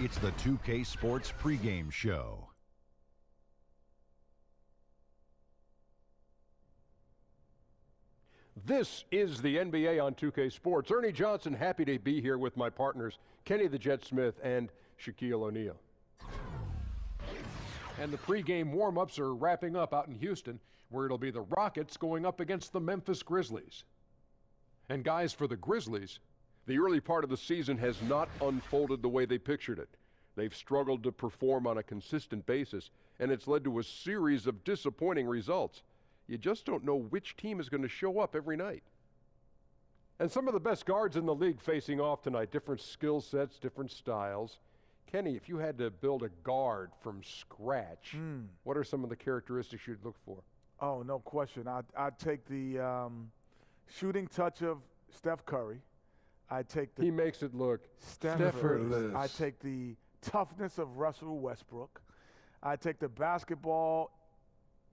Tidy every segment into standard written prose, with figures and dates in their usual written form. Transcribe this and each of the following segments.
It's the 2K Sports pregame show. This is the NBA on 2K Sports. Ernie Johnson, happy to be here with my partners, Kenny the Jet Smith and Shaquille O'Neal. And the pregame warm-ups are wrapping up out in Houston, where it'll be the Rockets going up against the Memphis Grizzlies. And guys, for the Grizzlies, the early part of the season has not unfolded the way they pictured it. They've struggled to perform on a consistent basis, and it's led to a series of disappointing results. You just don't know which team is going to show up every night. And some of the best guards in the league facing off tonight, different skill sets, different styles. Kenny, if you had to build a guard from scratch, what are some of the characteristics you'd look for? Oh, no question. I'd take the shooting touch of Steph Curry. I'd take the He makes it look Steph. I'd take the toughness of Russell Westbrook. I'd take the basketball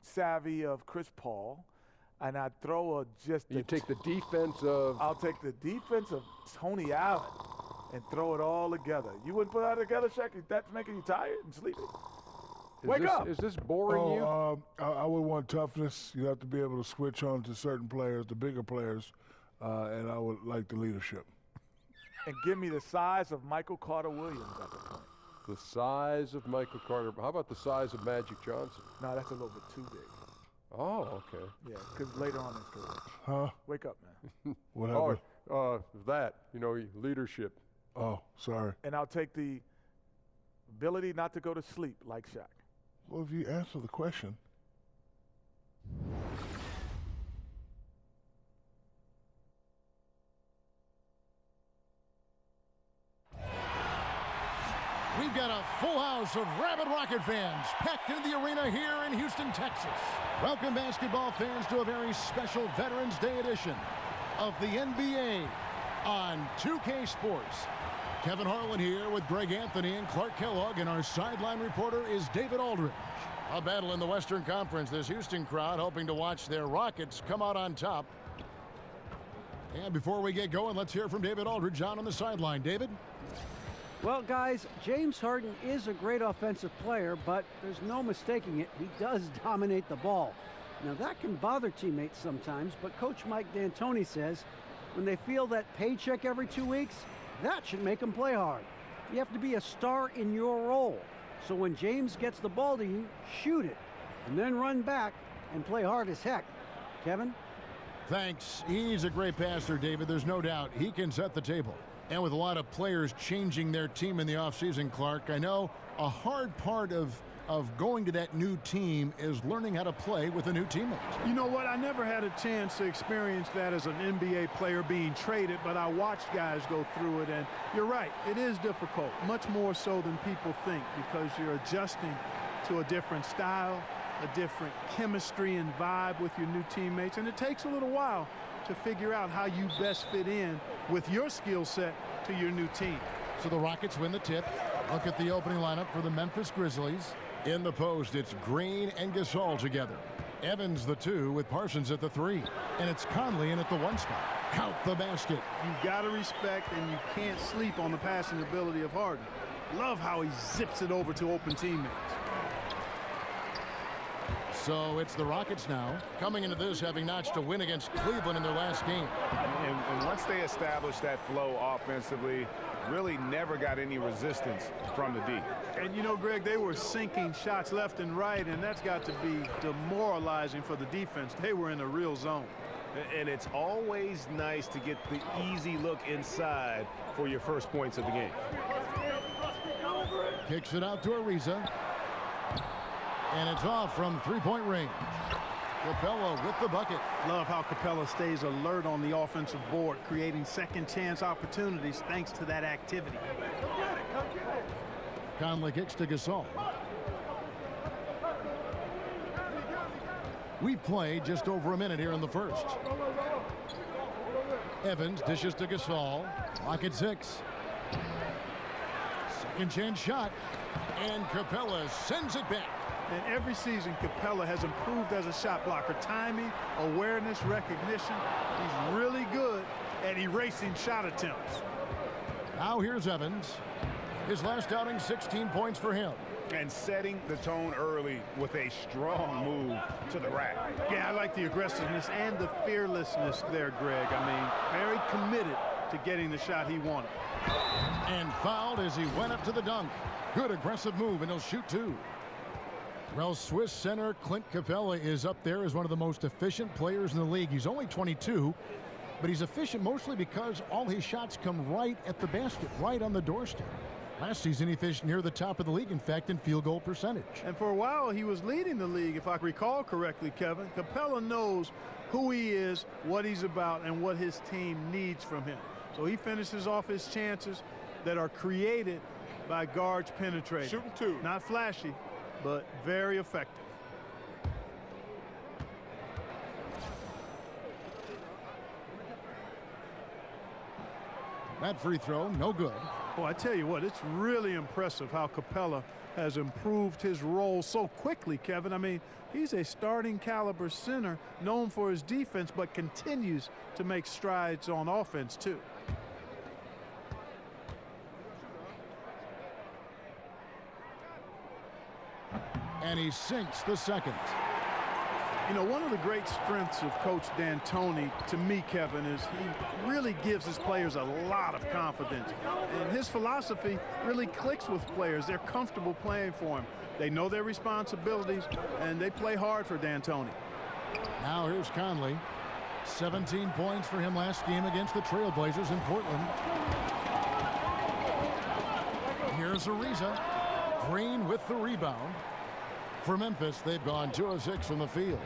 savvy of Chris Paul, and I'd throw You take the defense of... I'll take the defense of Tony Allen and throw it all together. You wouldn't put that together, Shaq? That's making you tired and sleepy? Wake up! Is this boring you? I would want toughness. You have to be able to switch on to certain players, the bigger players, and I would like the leadership. And give me the size of Michael Carter Williams at the point. The size of Michael Carter. How about the size of Magic Johnson? No, that's a little bit too big. Oh, okay. Yeah, because later on in his career. Huh? Wake up, man. What happened? Leadership. Oh, sorry. And I'll take the ability not to go to sleep like Shaq. Well, if you answer the question. We've got a full house of rabid Rocket fans packed into the arena here in Houston, Texas. Welcome, basketball fans, to a very special Veterans Day edition of the NBA on 2K Sports. Kevin Harlan here with Greg Anthony and Clark Kellogg, and our sideline reporter is David Aldridge. A battle in the Western Conference. This Houston crowd hoping to watch their Rockets come out on top. And before we get going, let's hear from David Aldridge on the sideline. David? Well, guys, James Harden is a great offensive player, but there's no mistaking it. He does dominate the ball. Now, that can bother teammates sometimes, but Coach Mike D'Antoni says when they feel that paycheck every 2 weeks, that should make them play hard. You have to be a star in your role. So when James gets the ball to you, shoot it, and then run back and play hard as heck. Kevin? Thanks. He's a great passer, David. There's no doubt he can set the table. And with a lot of players changing their team in the offseason, Clark, I know a hard part of going to that new team is learning how to play with a new teammate. You know what? I never had a chance to experience that as an NBA player being traded, but I watched guys go through it, and you're right. It is difficult, much more so than people think, because you're adjusting to a different style, a different chemistry and vibe with your new teammates, and it takes a little while to figure out how you best fit in with your skill set to your new team. So the Rockets win the tip. Look at the opening lineup for the Memphis Grizzlies. In the post, it's Green and Gasol together. Evans the 2 with Parsons at the 3. And it's Conley in at the 1 spot. Count the basket. You've got to respect and you can't sleep on the passing ability of Harden. Love how he zips it over to open teammates. So it's the Rockets now, coming into this having notched a win against Cleveland in their last game. And once they established that flow offensively, really never got any resistance from the D. And you know, Greg, they were sinking shots left and right, and that's got to be demoralizing for the defense. They were in a real zone. And it's always nice to get the easy look inside for your first points of the game. Kicks it out to Ariza. And it's off from three-point range. Capella with the bucket. Love how Capella stays alert on the offensive board, creating second-chance opportunities thanks to that activity. Conley kicks to Gasol. We've played just over a minute here in the first. Evans dishes to Gasol. Clock at 6. Second chance shot. And Capella sends it back. And every season, Capella has improved as a shot blocker. Timing, awareness, recognition. He's really good at erasing shot attempts. Now here's Evans. His last outing, 16 points for him. And setting the tone early with a strong move to the rack. Yeah, I like the aggressiveness and the fearlessness there, Greg. I mean, very committed to getting the shot he wanted. And fouled as he went up to the dunk. Good aggressive move, and he'll shoot two. Well, Swiss center Clint Capella is up there as one of the most efficient players in the league. He's only 22, but he's efficient mostly because all his shots come right at the basket, right on the doorstep. Last season, he finished near the top of the league, in fact, in field goal percentage. And for a while, he was leading the league, if I recall correctly, Kevin. Capella knows who he is, what he's about, and what his team needs from him. So he finishes off his chances that are created by guards penetrating. Shooting two. Not flashy, but very effective. That free throw, no good. Well, I tell you what, it's really impressive how Capella has improved his role so quickly, Kevin. I mean, he's a starting caliber center known for his defense, but continues to make strides on offense, too. And he sinks the second. You know, one of the great strengths of Coach D'Antoni, to me, Kevin, is he really gives his players a lot of confidence. And his philosophy really clicks with players. They're comfortable playing for him. They know their responsibilities, and they play hard for D'Antoni. Now here's Conley. 17 points for him last game against the Trailblazers in Portland. Here's Ariza. Green with the rebound. For Memphis, they've gone 2 of 6 from the field.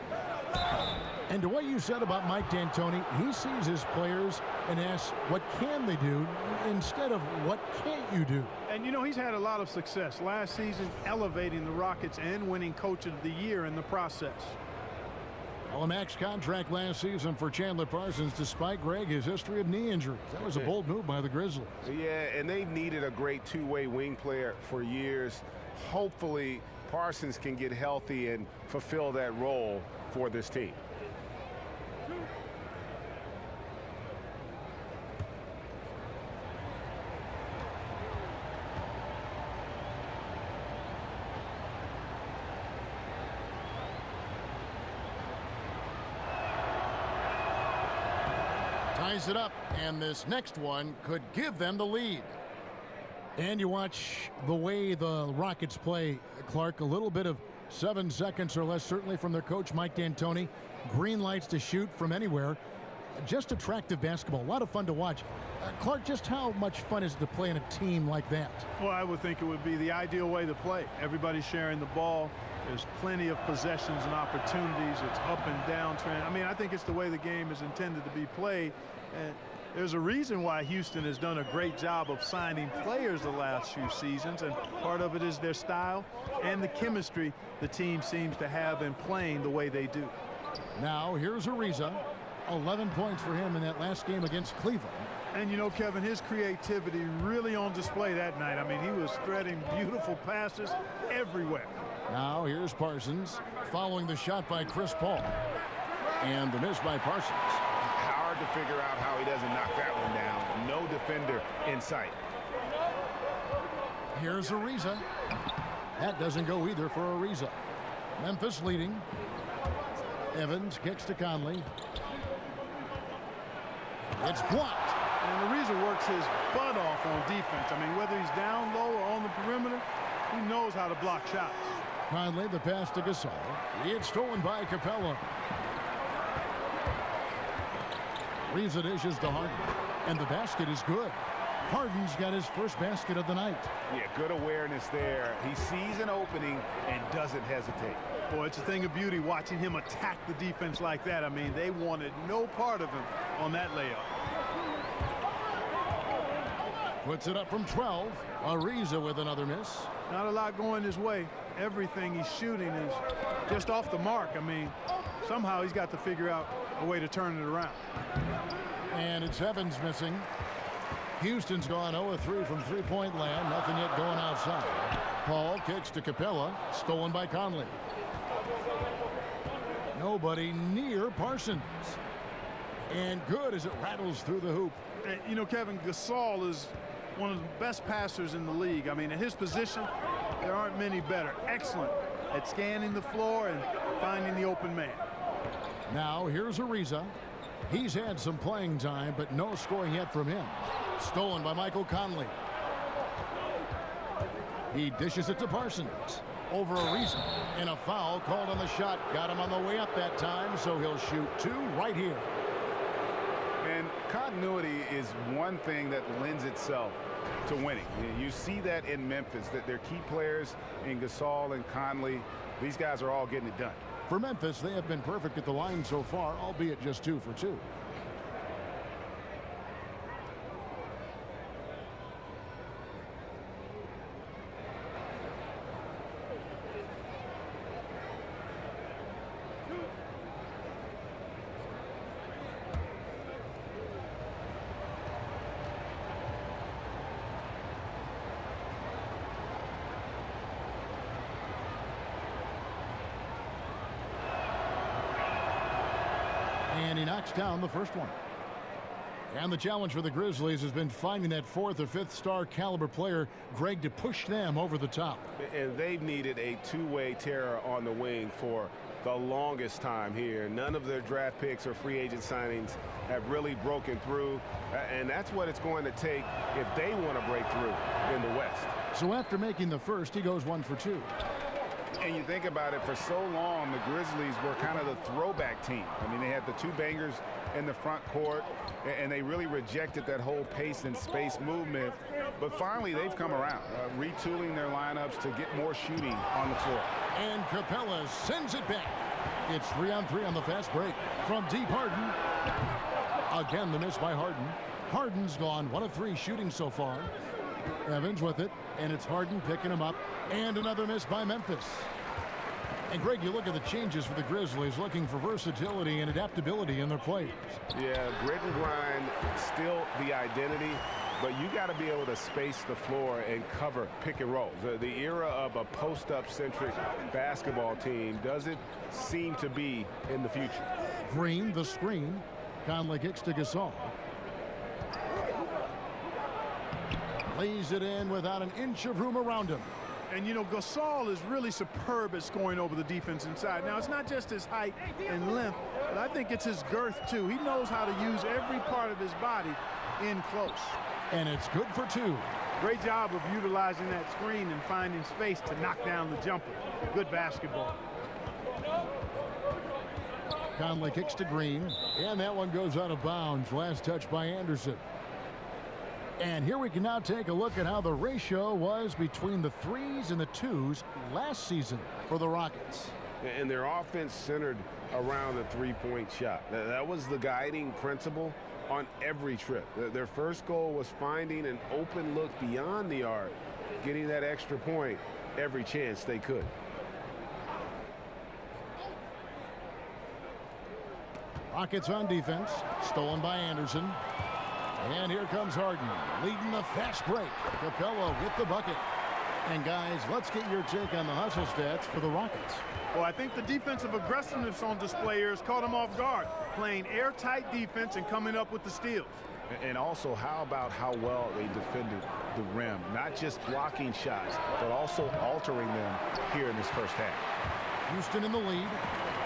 And to what you said about Mike D'Antoni, he sees his players and asks, what can they do, instead of what can't you do? And, you know, he's had a lot of success last season, elevating the Rockets and winning Coach of the Year in the process. Well, a max contract last season for Chandler Parsons, despite, Greg, his history of knee injuries. That was a bold move by the Grizzlies. Yeah, and they've needed a great two-way wing player for years. Hopefully, Parsons can get healthy and fulfill that role for this team. Ties it up, and this next one could give them the lead. And you watch the way the Rockets play, Clark, a little bit of 7 seconds or less, certainly from their coach, Mike D'Antoni. Green lights to shoot from anywhere. Just attractive basketball. A lot of fun to watch. Clark, just how much fun is it to play in a team like that? Well, I would think it would be the ideal way to play. Everybody's sharing the ball. There's plenty of possessions and opportunities. It's up and down trend. I mean, I think it's the way the game is intended to be played. And there's a reason why Houston has done a great job of signing players the last few seasons, and part of it is their style and the chemistry the team seems to have in playing the way they do. Now here's Ariza. 11 points for him in that last game against Cleveland. And you know, Kevin, his creativity really on display that night. I mean, he was threading beautiful passes everywhere. Now here's Parsons following the shot by Chris Paul. And the miss by Parsons. Hard to figure out how he doesn't knock that one down. No defender in sight. Here's Ariza. That doesn't go either for Ariza. Memphis leading. Evans kicks to Conley. It's blocked. And Ariza works his butt off on defense. I mean, whether he's down low or on the perimeter, he knows how to block shots. Conley, the pass to Gasol. It's stolen by Capella. Ariza dishes to Harden. And the basket is good. Harden's got his first basket of the night. Yeah, good awareness there. He sees an opening and doesn't hesitate. Boy, it's a thing of beauty watching him attack the defense like that. I mean, they wanted no part of him on that layup. Puts it up from 12. Ariza with another miss. Not a lot going his way. Everything he's shooting is just off the mark. I mean, somehow he's got to figure out a way to turn it around. And it's Evans missing. Houston's gone 0-3 from three-point land. Nothing yet going outside. Paul kicks to Capella. Stolen by Conley. Nobody near Parsons. And good as it rattles through the hoop. And, you know, Kevin, Gasol is one of the best passers in the league. I mean, at his position, there aren't many better. Excellent at scanning the floor and finding the open man. Now here's Ariza. He's had some playing time, but no scoring yet from him. Stolen by Michael Conley. He dishes it to Parsons. Over Ariza. And a foul called on the shot. Got him on the way up that time, so he'll shoot 2 right here. And continuity is one thing that lends itself to winning. You see that in Memphis, that their key players in Gasol and Conley, these guys are all getting it done. For Memphis, they have been perfect at the line so far, albeit just 2 for 2. And he knocks down the first one. And the challenge for the Grizzlies has been finding that 4th or 5th star caliber player, Greg, to push them over the top. And they've needed a two-way terror on the wing for the longest time here. None of their draft picks or free agent signings have really broken through. And that's what it's going to take if they want to break through in the West. So after making the first, he goes 1 for 2. And you think about it, for so long, the Grizzlies were kind of the throwback team. I mean, they had the 2 bangers in the front court, and they really rejected that whole pace and space movement. But finally, they've come around, retooling their lineups to get more shooting on the floor. And Capella sends it back. It's 3-on-3 on the fast break from deep. Harden. Again, the miss by Harden. Harden's gone 1 of 3 shooting so far. Evans with it, and it's Harden picking him up. And another miss by Memphis. And Greg, you look at the changes for the Grizzlies, looking for versatility and adaptability in their players. Yeah, grit and grind, still the identity, but you got to be able to space the floor and cover pick and rolls. The era of a post-up centric basketball team doesn't seem to be in the future. Green, the screen. Conley kicks to Gasol. Lays it in without an inch of room around him. And, you know, Gasol is really superb at scoring over the defense inside. Now, it's not just his height and length, but I think it's his girth, too. He knows how to use every part of his body in close. And it's good for 2. Great job of utilizing that screen and finding space to knock down the jumper. Good basketball. Conley kicks to Green, and that one goes out of bounds. Last touch by Anderson. And here we can now take a look at how the ratio was between the 3s and the 2s last season for the Rockets. And their offense centered around the three-point shot. That was the guiding principle on every trip. Their first goal was finding an open look beyond the arc, getting that extra point every chance they could. Rockets on defense, stolen by Anderson. And here comes Harden, leading the fast break. Capella with the bucket. And guys, let's get your take on the hustle stats for the Rockets. Well, I think the defensive aggressiveness on display here has caught them off guard, playing airtight defense and coming up with the steals. And also, how about how well they defended the rim? Not just blocking shots, but also altering them here in this first half. Houston in the lead.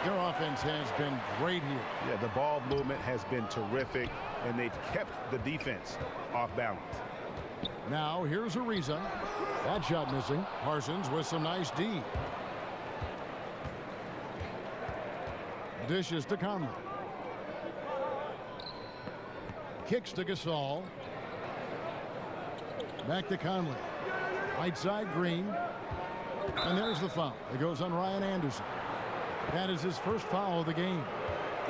Their offense has been great here. Yeah, the ball movement has been terrific, and they've kept the defense off balance. Now, here's Ariza. That shot missing. Parsons with some nice D. Dishes to Conley. Kicks to Gasol. Back to Conley. Right side, Green. And there's the foul. It goes on Ryan Anderson. That is his first foul of the game.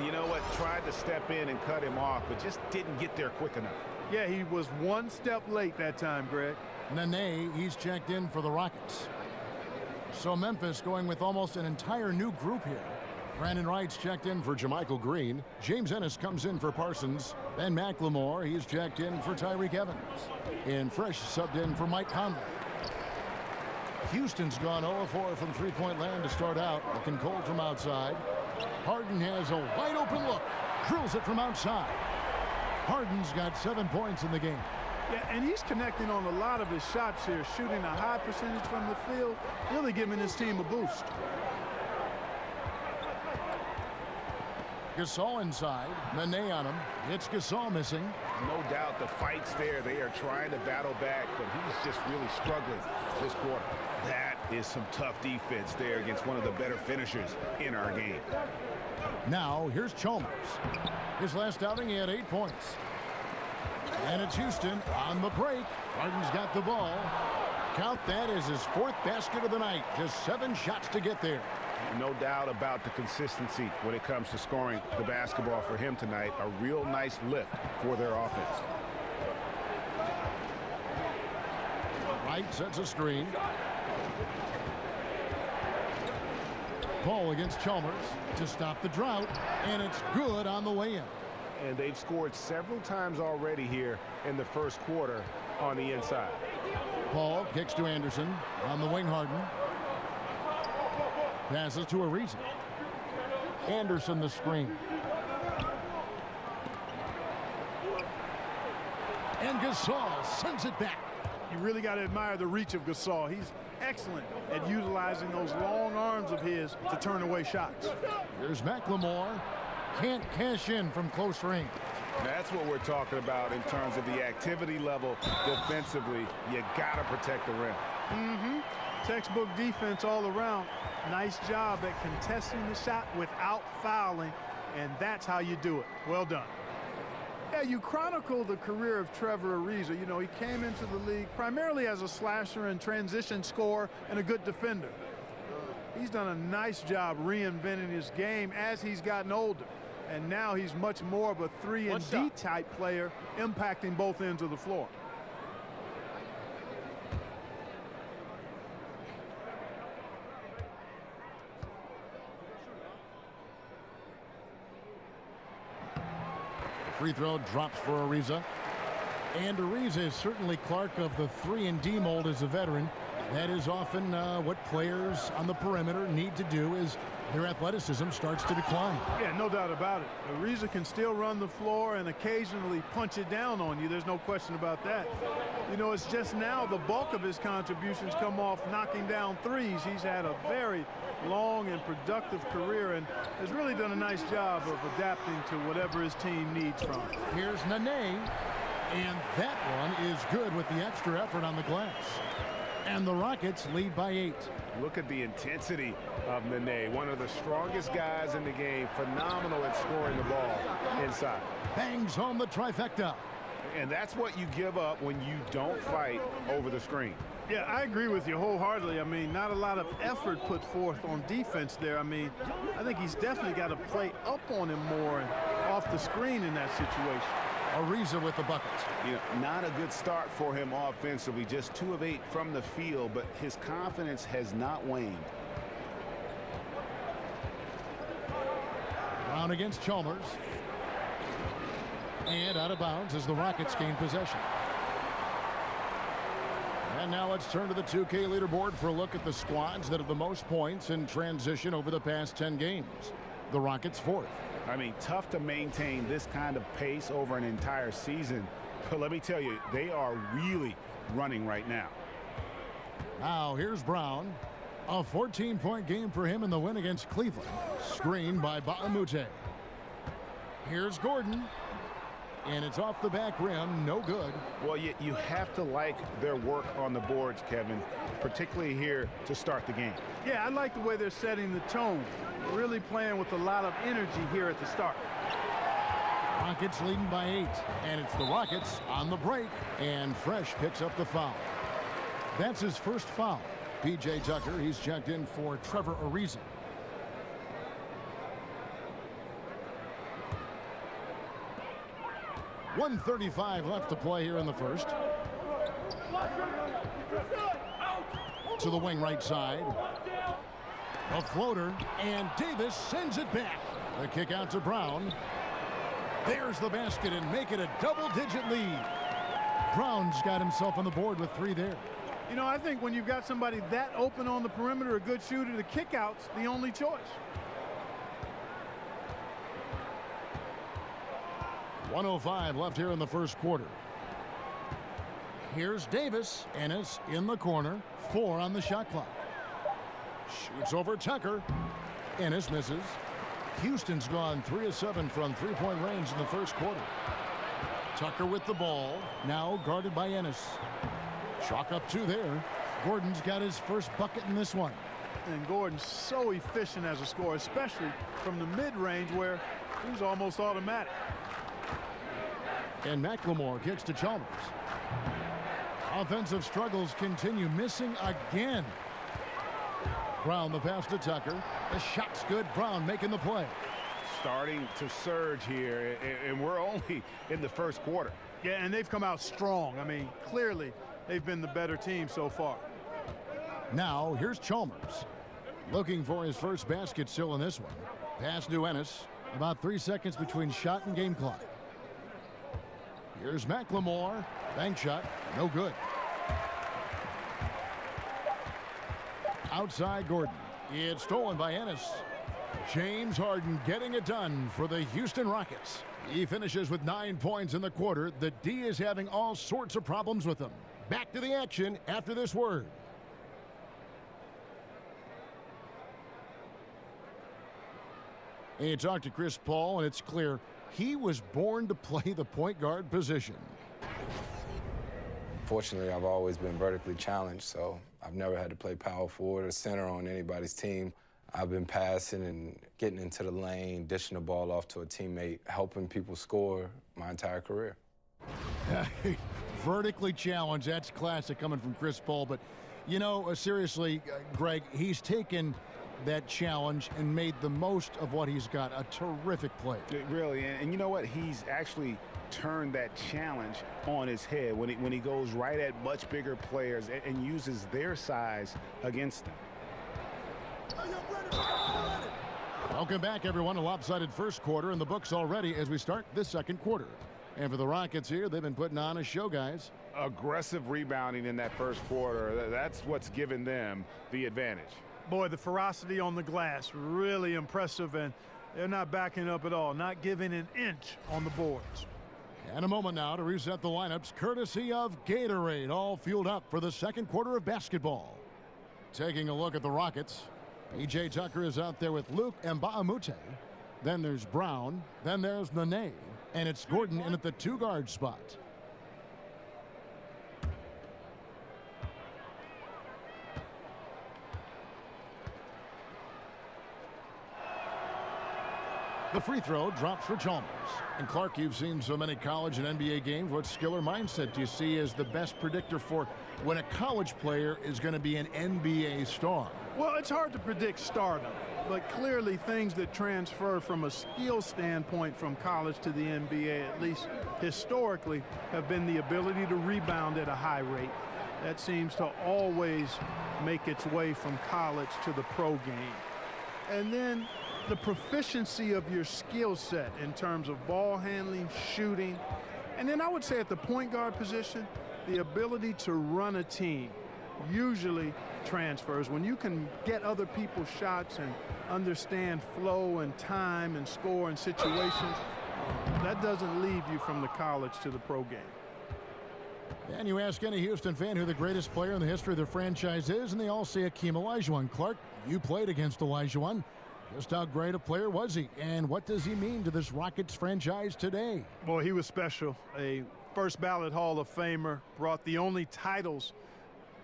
You know what? Tried to step in and cut him off, but just didn't get there quick enough. Yeah, he was 1 step late that time, Greg. Nene, he's checked in for the Rockets. So Memphis going with almost an entire new group here. Brandon Wright's checked in for Jermichael Green. James Ennis comes in for Parsons. Ben McLemore, he's checked in for Tyreek Evans. And Fresh subbed in for Mike Conley. Houston's gone 0-4 from three-point land to start out. Looking cold from outside. Harden has a wide open look. Drills it from outside. Harden's got 7 points in the game. Yeah, and he's connecting on a lot of his shots here, shooting a high percentage from the field, really giving his team a boost. Gasol inside. Nene on him. It's Gasol missing. No doubt the fight's there. They are trying to battle back, but he's just really struggling this quarter. That is some tough defense there against one of the better finishers in our game. Now, here's Chalmers. His last outing, he had 8 points. And it's Houston on the break. Harden's got the ball. Count that as his 4th basket of the night. Just 7 shots to get there. No doubt about the consistency when it comes to scoring the basketball for him tonight. A real nice lift for their offense. Wright sets a screen. Paul against Chalmers to stop the drought, and it's good on the way in. And they've scored several times already here in the first quarter on the inside. Paul kicks to Anderson on the wing. Harden passes to Ariza. Anderson the screen. And Gasol sends it back. You really got to admire the reach of Gasol. He's excellent at utilizing those long arms of his to turn away shots. Here's McLemore. Can't cash in from close range. That's what we're talking about in terms of the activity level defensively. You got to protect the rim. Textbook defense all around. Nice job at contesting the shot without fouling, and that's how you do it. Well done. Yeah, you chronicle the career of Trevor Ariza. You know, he came into the league primarily as a slasher and transition scorer and a good defender. He's done a nice job reinventing his game as he's gotten older. And now he's much more of a 3-and-D type player, impacting both ends of the floor. Free throw drops for Ariza. And Ariza is certainly Clark of the 3-and-D mold as a veteran. That is often what players on the perimeter need to do as their athleticism starts to decline. Yeah, no doubt about it. Ariza can still run the floor and occasionally punch it down on you. There's no question about that. You know, it's just now the bulk of his contributions come off knocking down threes. He's had a very long and productive career and has really done a nice job of adapting to whatever his team needs from him. Here's Nene, and that one is good with the extra effort on the glass. And the Rockets lead by 8. Look at the intensity of Nene, one of the strongest guys in the game, phenomenal at scoring the ball inside. Bangs home the trifecta. And that's what you give up when you don't fight over the screen. Yeah, I agree with you wholeheartedly. I mean, not a lot of effort put forth on defense there. I mean, I think he's definitely got to play up on him more and off the screen in that situation. Ariza with the buckets. You know, not a good start for him offensively, just 2 of 8 from the field, but his confidence has not waned. Brown against Chalmers. And out of bounds as the Rockets gain possession. And now let's turn to the 2K leaderboard for a look at the squads that have the most points in transition over the past 10 games. The Rockets 4th. I mean, tough to maintain this kind of pace over an entire season. But let me tell you, they are really running right now. Now here's Brown. A 14-point game for him in the win against Cleveland. Screened by Baamute. Here's Gordon. And it's off the back rim. No good. Well, you have to like their work on the boards, Kevin, particularly here to start the game. Yeah, I like the way they're setting the tone. Really playing with a lot of energy here at the start. Rockets leading by 8. And it's the Rockets on the break. And Fresh picks up the foul. That's his first foul. P.J. Tucker, he's checked in for Trevor Ariza. .135 left to play here in the first. To the wing right side. A floater, and Davis sends it back. The kick out to Brown. There's the basket and make it a double-digit lead. Brown's got himself on the board with 3 there. You know, I think when you've got somebody that open on the perimeter, a good shooter, the kick-out's the only choice. 1:05 left here in the first quarter. Here's Davis. Ennis in the corner. 4 on the shot clock. Shoots over Tucker. Ennis misses. Houston's gone 3 of 7 from three-point range in the first quarter. Tucker with the ball. Now guarded by Ennis. Chalk up 2 there. Gordon's got his first bucket in this one. And Gordon's so efficient as a scorer, especially from the mid-range where he's almost automatic. And McLemore kicks to Chalmers. Offensive struggles continue, missing again. Brown the pass to Tucker. The shot's good. Brown making the play. Starting to surge here, and we're only in the first quarter. Yeah, and they've come out strong. I mean, clearly they've been the better team so far. Now here's Chalmers. Looking for his first basket still in this one. Pass to Ennis. About 3 seconds between shot and game clock. Here's McLemore. Bank shot. No good. Outside Gordon. It's stolen by Ennis. James Harden getting it done for the Houston Rockets. He finishes with 9 points in the quarter. The D is having all sorts of problems with them. Back to the action after this word. You talk to Chris Paul, and it's clear he was born to play the point guard position. Fortunately, I've always been vertically challenged, so I've never had to play power forward or center on anybody's team. I've been passing and getting into the lane, dishing the ball off to a teammate, helping people score my entire career. Vertically challenged, that's classic coming from Chris Paul. But, you know, seriously, Greg, he's taken that challenge and made the most of what he's got. A terrific player. Really, and you know what? He's actually turned that challenge on his head when he goes right at much bigger players and uses their size against them. Welcome back, everyone. A lopsided first quarter in the books already as we start this second quarter. And for the Rockets here, they've been putting on a show, guys. Aggressive rebounding in that first quarter. That's what's given them the advantage. Boy, the ferocity on the glass, really impressive, and they're not backing up at all, not giving an inch on the boards. And a moment now to reset the lineups, courtesy of Gatorade, all fueled up for the second quarter of basketball. Taking a look at the Rockets, P.J. Tucker is out there with Luke Mbamute. Then there's Brown. Then there's Nene. And it's Gordon in at the 2-guard spot. The free throw drops for Chalmers. And Clark, you've seen so many college and NBA games. What skill or mindset do you see as the best predictor for when a college player is going to be an NBA star? Well, it's hard to predict stardom, but clearly things that transfer from a skill standpoint from college to the NBA, at least historically, have been the ability to rebound at a high rate. That seems to always make its way from college to the pro game. And then the proficiency of your skill set in terms of ball handling, shooting, and then I would say at the point guard position, the ability to run a team usually transfers. When you can get other people's shots and understand flow and time and score and situations, that doesn't leave you from the college to the pro game. And you ask any Houston fan who the greatest player in the history of their franchise is, and they all say Hakeem Olajuwon. Clark, you played against Olajuwon. Just how great a player was he, and what does he mean to this Rockets franchise today? Boy, he was special. A first ballot Hall of Famer, brought the only titles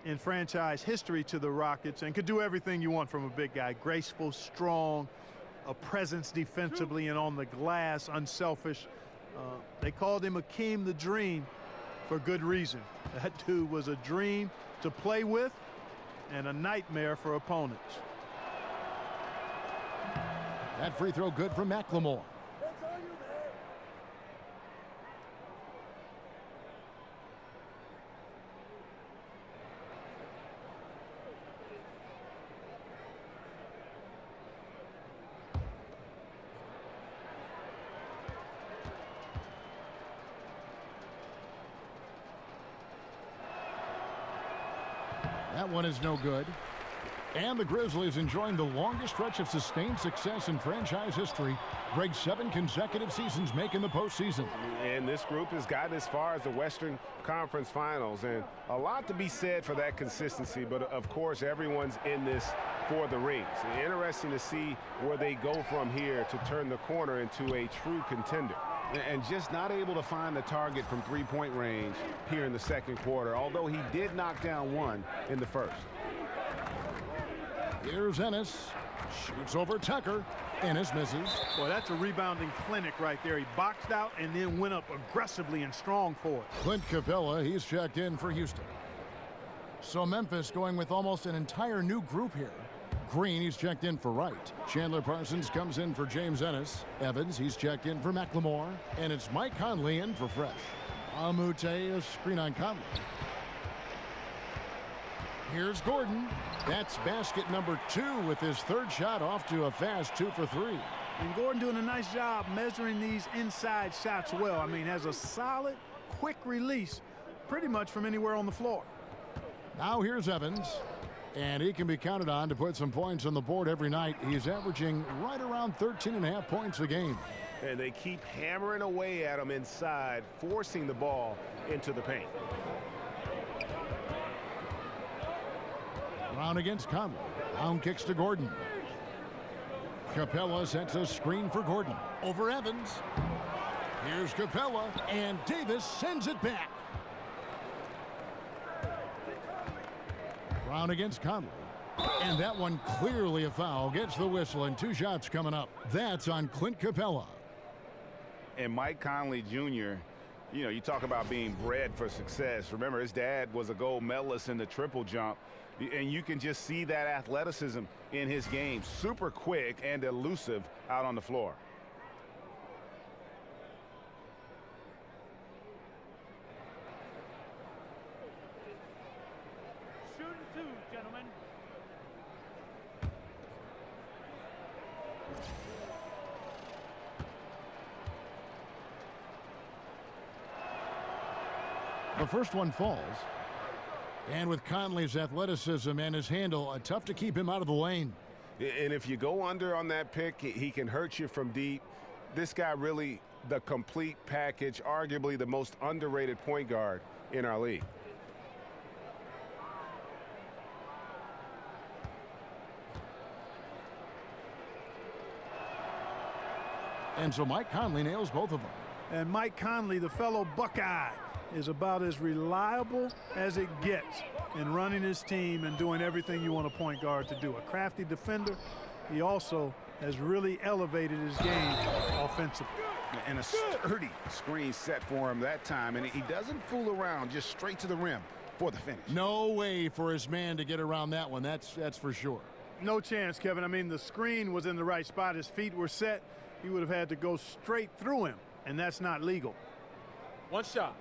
in franchise history to the Rockets, and could do everything you want from a big guy. Graceful, strong, a presence defensively and on the glass, unselfish. They called him Hakeem the Dream for good reason. That dude was a dream to play with and a nightmare for opponents. That free throw good for McLemore. That one is no good. And the Grizzlies enjoying the longest stretch of sustained success in franchise history. Greg, 7 consecutive seasons making the postseason. And this group has gotten as far as the Western Conference Finals. And a lot to be said for that consistency. But, of course, everyone's in this for the rings. Interesting to see where they go from here to turn the corner into a true contender. And just not able to find the target from three-point range here in the second quarter, although he did knock down one in the first. Here's Ennis. Shoots over Tucker. Ennis misses. Well, that's a rebounding clinic right there. He boxed out and then went up aggressively and strong for it. Clint Capella, he's checked in for Houston. So Memphis going with almost an entire new group here. Green, he's checked in for Wright. Chandler Parsons comes in for James Ennis. Evans, he's checked in for McLemore. And it's Mike Conley in for Fresh. Amute, a screen on Conley. Here's Gordon. That's basket number 2 with his third shot off to a fast 2 for 3. And Gordon doing a nice job measuring these inside shots well. I mean, has a solid, quick release pretty much from anywhere on the floor. Now here's Evans. And he can be counted on to put some points on the board every night. He's averaging right around 13.5 points a game. And they keep hammering away at him inside, forcing the ball into the paint. Brown against Conley. Brown kicks to Gordon. Capella sets a screen for Gordon. Over Evans. Here's Capella, and Davis sends it back. Brown against Conley. And that one clearly a foul. Gets the whistle, and 2 shots coming up. That's on Clint Capella. And Mike Conley Jr., you know, you talk about being bred for success. Remember, his dad was a gold medalist in the triple jump. And you can just see that athleticism in his game. Super quick and elusive out on the floor. Shooting 2, gentlemen. The first one falls. And with Conley's athleticism and his handle, tough to keep him out of the lane. And if you go under on that pick, he can hurt you from deep. This guy really the complete package, arguably the most underrated point guard in our league. And so Mike Conley nails both of them. And Mike Conley, the fellow Buckeye, is about as reliable as it gets in running his team and doing everything you want a point guard to do. A crafty defender. He also has really elevated his game offensively. And a sturdy screen set for him that time. And he doesn't fool around, just straight to the rim for the finish. No way for his man to get around that one. That's for sure. No chance, Kevin. I mean, the screen was in the right spot. His feet were set. He would have had to go straight through him, and that's not legal. One shot.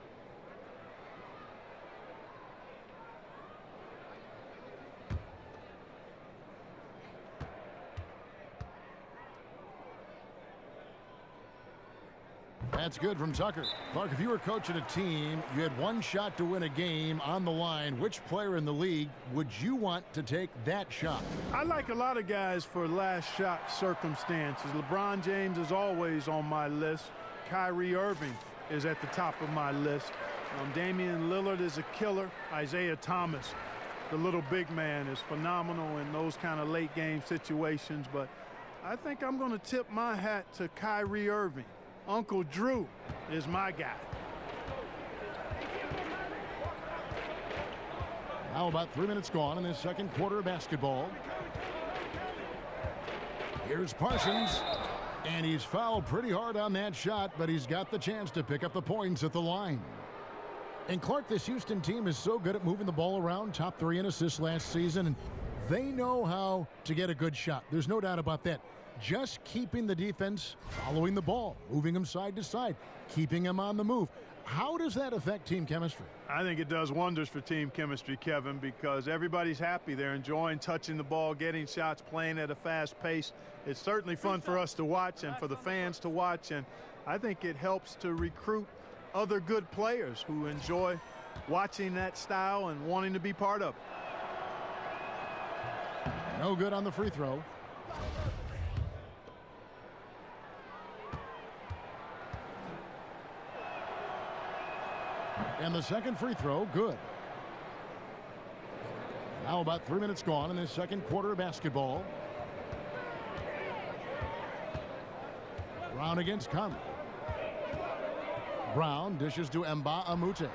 That's good from Tucker. Clark, if you were coaching a team, you had one shot to win a game on the line, which player in the league would you want to take that shot? I like a lot of guys for last shot circumstances. LeBron James is always on my list. Kyrie Irving is at the top of my list. Damian Lillard is a killer. Isaiah Thomas, the little big man, is phenomenal in those kind of late game situations. But I think I'm going to tip my hat to Kyrie Irving. Uncle Drew is my guy. Now about 3 minutes gone in this second quarter of basketball. Here's Parsons, and he's fouled pretty hard on that shot, but he's got the chance to pick up the points at the line. And Clark, this Houston team is so good at moving the ball around, top 3 in assists last season, and they know how to get a good shot. There's no doubt about that. Just keeping the defense following the ball, moving them side to side, keeping them on the move. How does that affect team chemistry? I think it does wonders for team chemistry, Kevin, because everybody's happy. They're enjoying touching the ball, getting shots, playing at a fast pace. It's certainly fun for us to watch and for the fans to watch, and I think it helps to recruit other good players who enjoy watching that style and wanting to be part of it. No good on the free throw. And the second free throw, good. Now about 3 minutes gone in this second quarter of basketball. Brown against Conley. Brown dishes to Mba Amute.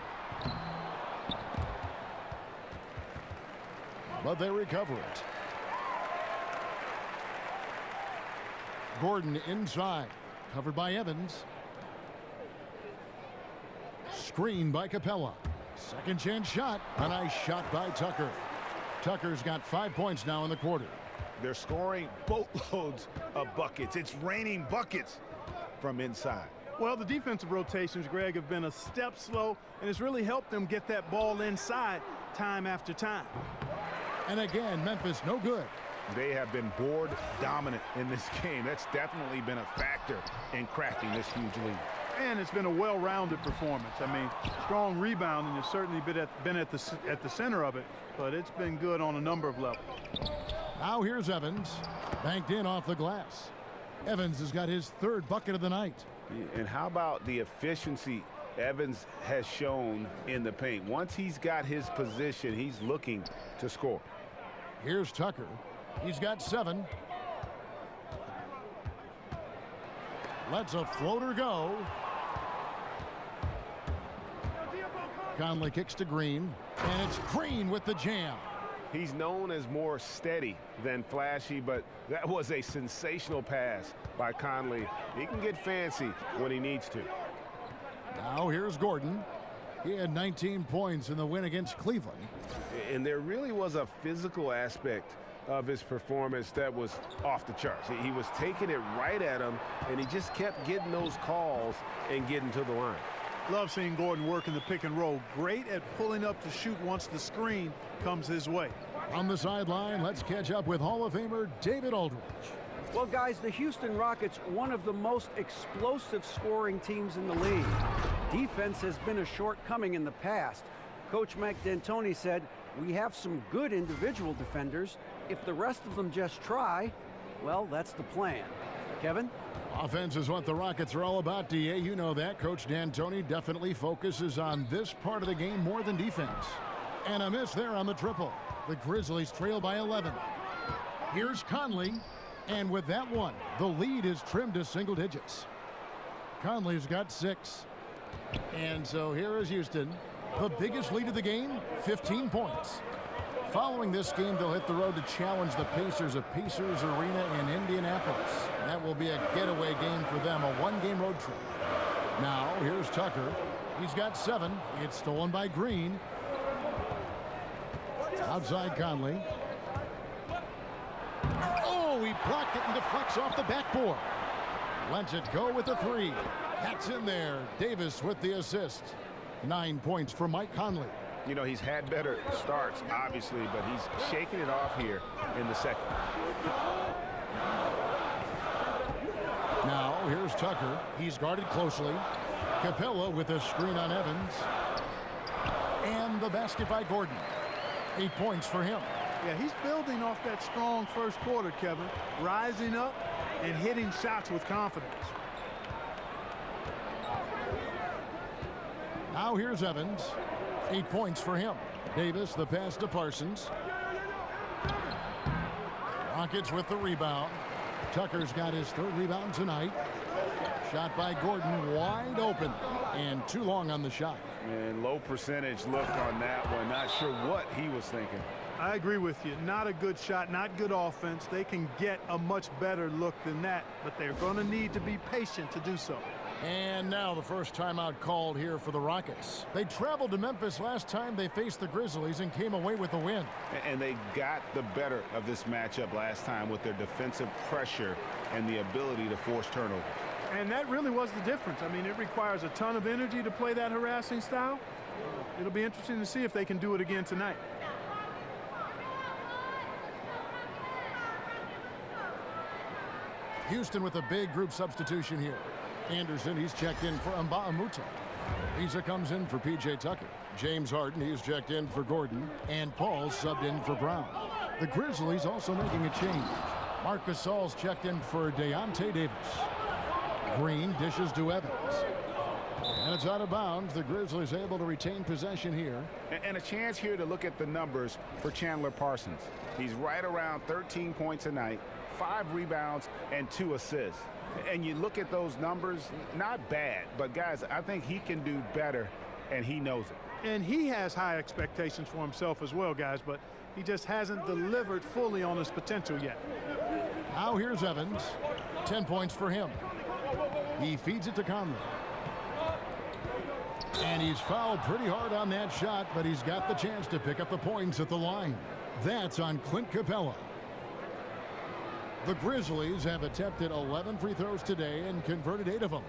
But they recover it. Gordon inside, covered by Evans. Screen by Capella. Second chance shot. A nice shot by Tucker. Tucker's got 5 points now in the quarter. They're scoring boatloads of buckets. It's raining buckets from inside. Well, the defensive rotations, Greg, have been a step slow, and it's really helped them get that ball inside time after time. And again, Memphis no good. They have been board dominant in this game. That's definitely been a factor in crafting this huge lead. And it's been a well-rounded performance. I mean, strong rebounding has certainly been at the center of it, but it's been good on a number of levels. Now here's Evans, banked in off the glass. Evans has got his third bucket of the night. And how about the efficiency Evans has shown in the paint? Once he's got his position, he's looking to score. Here's Tucker. He's got 7. Lets a floater go. Conley kicks to Green, and it's Green with the jam. He's known as more steady than flashy, but that was a sensational pass by Conley. He can get fancy when he needs to. Now here's Gordon. He had 19 points in the win against Cleveland. And there really was a physical aspect of his performance that was off the charts. He was taking it right at him, and he just kept getting those calls and getting to the line. Love seeing Gordon work in the pick and roll. Great at pulling up to shoot once the screen comes his way. On the sideline, let's catch up with Hall of Famer David Aldridge. Well, guys, the Houston Rockets, one of the most explosive scoring teams in the league. Defense has been a shortcoming in the past. Coach Mike D'Antoni said, we have some good individual defenders. If the rest of them just try, well, that's the plan. Kevin? Offense is what the Rockets are all about, DA. You know that. Coach D'Antoni definitely focuses on this part of the game more than defense. And a miss there on the triple. The Grizzlies trail by 11. Here's Conley. And with that one, the lead is trimmed to single digits. Conley's got 6. And so here is Houston. The biggest lead of the game, 15 points. Following this game, they'll hit the road to challenge the Pacers at Pacers Arena in Indianapolis. That will be a getaway game for them, a one-game road trip. Now, here's Tucker. He's got 7. It's stolen by Green. Outside Conley. Oh, he blocked it and deflects off the backboard. Lets it go with the 3. That's in there. Davis with the assist. 9 points for Mike Conley. You know, he's had better starts, obviously, but he's shaking it off here in the second. Now, here's Tucker. He's guarded closely. Capella with a screen on Evans. And the basket by Gordon. 8 points for him. Yeah, he's building off that strong first quarter, Kevin. Rising up and hitting shots with confidence. Now here's Evans. 8 points for him. Davis, the pass to Parsons. Rockets with the rebound. Tucker's got his 3rd rebound tonight. Shot by Gordon, wide open. And too long on the shot. And low percentage look on that one. Not sure what he was thinking. I agree with you. Not a good shot, not good offense. They can get a much better look than that, but they're going to need to be patient to do so. And now the first timeout called here for the Rockets. They traveled to Memphis last time they faced the Grizzlies and came away with the win. And they got the better of this matchup last time with their defensive pressure and the ability to force turnovers. And that really was the difference. I mean, it requires a ton of energy to play that harassing style. It'll be interesting to see if they can do it again tonight. Houston with a big group substitution here. Anderson, he's checked in for Mba Amute. Lisa comes in for P.J. Tucker. James Harden, he's checked in for Gordon. And Paul subbed in for Brown. The Grizzlies also making a change. Marc Gasol's checked in for Deontay Davis. Green dishes to Evans. And it's out of bounds. The Grizzlies able to retain possession here. And a chance here to look at the numbers for Chandler Parsons. He's right around 13 points a night, 5 rebounds, and 2 assists. And you look at those numbers, not bad, but guys, I think he can do better, and he knows it. And he has high expectations for himself as well, guys, but he just hasn't delivered fully on his potential yet. Now here's Evans. 10 points for him. He feeds it to Conley. And he's fouled pretty hard on that shot, but he's got the chance to pick up the points at the line. That's on Clint Capella. The Grizzlies have attempted 11 free throws today and converted 8 of them.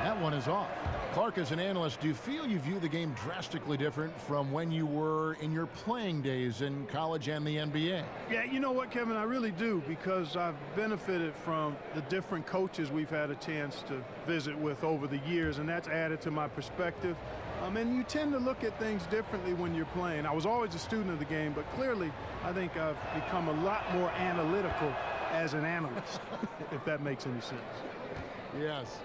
That one is off. Clark, as an analyst, do you feel you view the game drastically different from when you were in your playing days in college and the NBA? Yeah, you know what, Kevin, I really do, because I've benefited from the different coaches we've had a chance to visit with over the years, and that's added to my perspective. And you tend to look at things differently when you're playing. I was always a student of the game, but clearly I think I've become a lot more analytical as an analyst, if that makes any sense. Yes.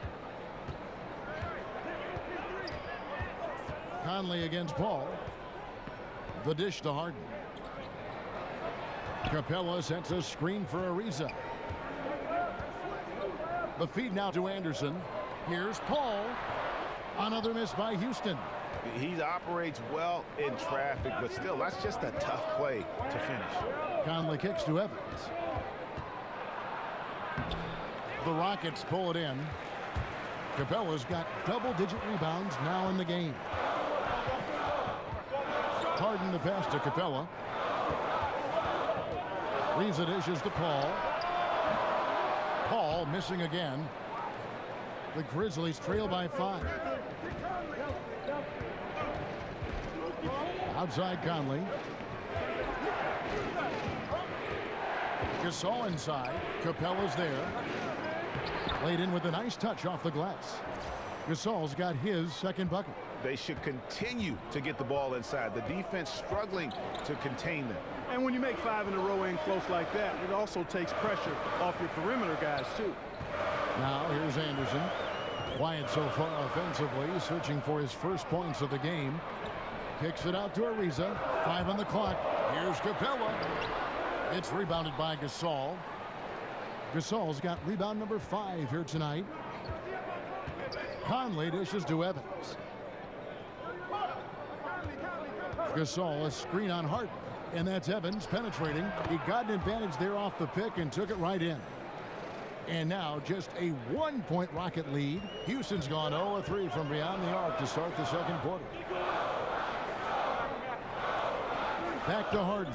Conley against Paul. The dish to Harden. Capella sets a screen for Ariza. The feed now to Anderson. Here's Paul. Another miss by Houston. He operates well in traffic, but still, that's just a tough play to finish. Conley kicks to Evans. The Rockets pull it in. Capella's got double-digit rebounds now in the game. Harden the pass to Capella. Ariza dishes to Paul. Paul missing again. The Grizzlies trail by 5. Outside Conley. Gasol inside. Capella's there. Laid in with a nice touch off the glass. Gasol's got his second bucket. They should continue to get the ball inside. The defense struggling to contain them. And when you make 5 in a row in close like that, it also takes pressure off your perimeter guys, too. Now here's Anderson. Quiet so far offensively, searching for his first points of the game. Kicks it out to Ariza. 5 on the clock. Here's Capella. It's rebounded by Gasol. Gasol's got rebound number 5 here tonight. Conley dishes to Evans. Gasol, a screen on Harden. And that's Evans penetrating. He got an advantage there off the pick and took it right in. And now just a 1-point Rocket lead. Houston's gone 0-3 from beyond the arc to start the second quarter. Back to Harden.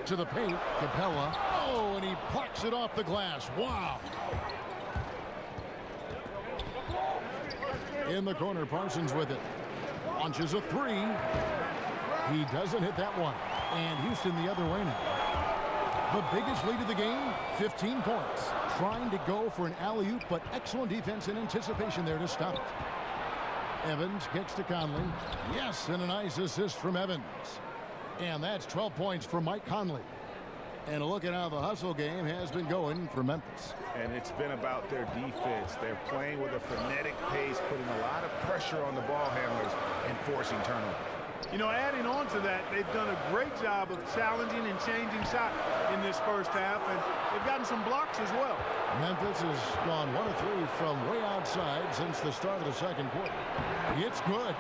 To the paint, Capella. Oh, and he plucks it off the glass. Wow. In the corner, Parsons with it. Launches a 3. He doesn't hit that one. And Houston the other way now. The biggest lead of the game, 15 points. Trying to go for an alley-oop, but excellent defense and anticipation there to stop it. Evans kicks to Conley. Yes, and a nice assist from Evans. And that's 12 points for Mike Conley. And look at how the hustle game has been going for Memphis. And it's been about their defense. They're playing with a frenetic pace, putting a lot of pressure on the ball handlers and forcing turnovers. You know, adding on to that, they've done a great job of challenging and changing shots in this first half, and they've gotten some blocks as well. Memphis has gone 1 of 3 from way outside since the start of the second quarter. It's good.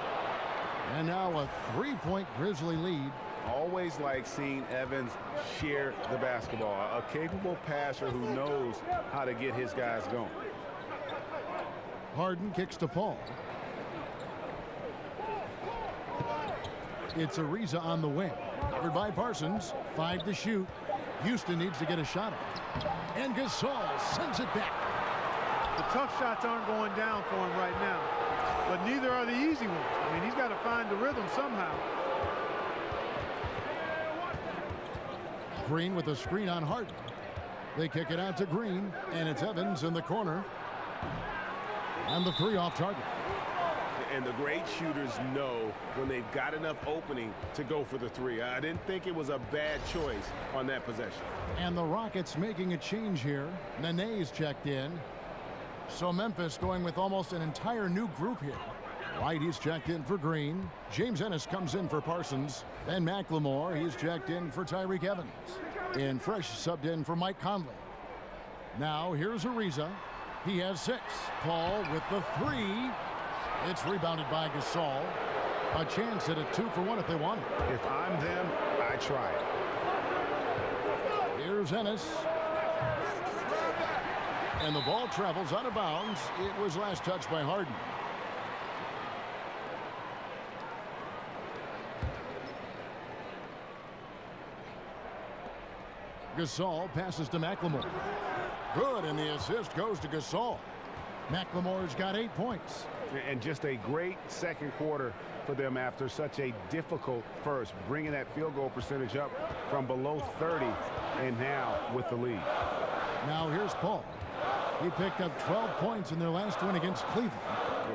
And now a 3-point Grizzly lead. Always like seeing Evans share the basketball. A capable passer who knows how to get his guys going. Harden kicks to Paul. It's Ariza on the wing. Covered by Parsons. 5 to shoot. Houston needs to get a shot off. And Gasol sends it back. The tough shots aren't going down for him right now, but neither are the easy ones. I mean, he's got to find the rhythm somehow. Green with a screen on Harden. They kick it out to Green, and it's Evans in the corner. And the 3 off target. And the great shooters know when they've got enough opening to go for the 3. I didn't think it was a bad choice on that possession. And the Rockets making a change here. Nene's checked in. So Memphis going with almost an entire new group here. White, he's checked in for Green. James Ennis comes in for Parsons. And McLemore, he's checked in for Tyreke Evans. And Fresh subbed in for Mike Conley. Now here's Ariza. He has 6. Paul with the 3. It's rebounded by Gasol. A chance at a 2-for-1 if they want it. If I'm them, I try it. Here's Ennis. And the ball travels out of bounds. It was last touched by Harden. Gasol passes to McLemore. Good, and the assist goes to Gasol. McLemore's got 8 points. And just a great second quarter for them after such a difficult first, bringing that field goal percentage up from below 30 and now with the lead. Now here's Paul. He picked up 12 points in their last win against Cleveland.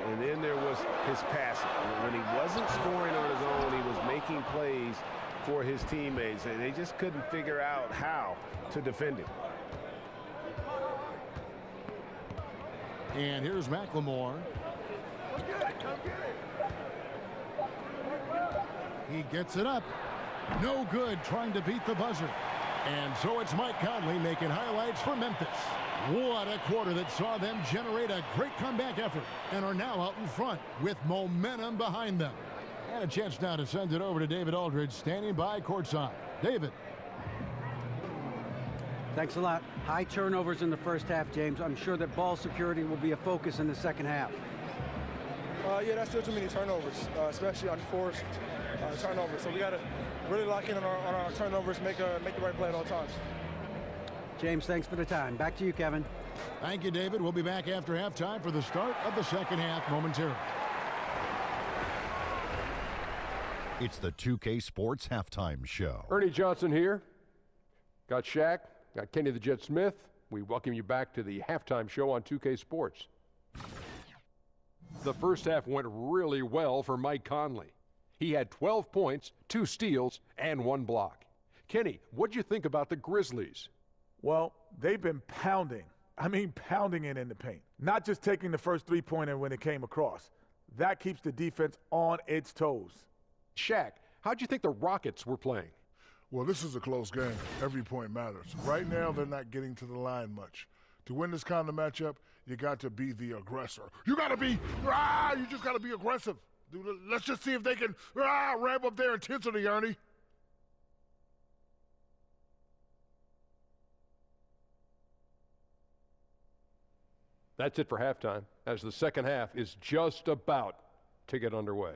And then there was his passing. When he wasn't scoring on his own, he was making plays for his teammates, and they just couldn't figure out how to defend him. And here's McLemore. He gets it up. No good trying to beat the buzzer. And so it's Mike Conley making highlights for Memphis. What a quarter that saw them generate a great comeback effort and are now out in front with momentum behind them. And a chance now to send it over to David Aldridge standing by courtside. David. Thanks a lot. High turnovers in the first half, James. I'm sure that ball security will be a focus in the second half. Yeah, that's still too many turnovers, especially on forced turnovers. So we got to really lock in on our turnovers, make the right play at all times. James, thanks for the time. Back to you, Kevin. Thank you, David. We'll be back after halftime for the start of the second half momentarily. It's the 2K Sports Halftime Show. Ernie Johnson here. Got Shaq, got Kenny the Jet Smith. We welcome you back to the halftime show on 2K Sports. The first half went really well for Mike Conley. He had 12 points, 2 steals, and 1 block. Kenny, what'd you think about the Grizzlies? Well, they've been pounding it in the paint. Not just taking the first 3-pointer when it came across. That keeps the defense on its toes. Shaq, how'd you think the Rockets were playing? Well, this is a close game. Every point matters. Right now, they're not getting to the line much. To win this kind of matchup, you got to be the aggressor. You just got to be aggressive. Let's just see if they can ramp up their intensity, Ernie. That's it for halftime, as the second half is just about to get underway.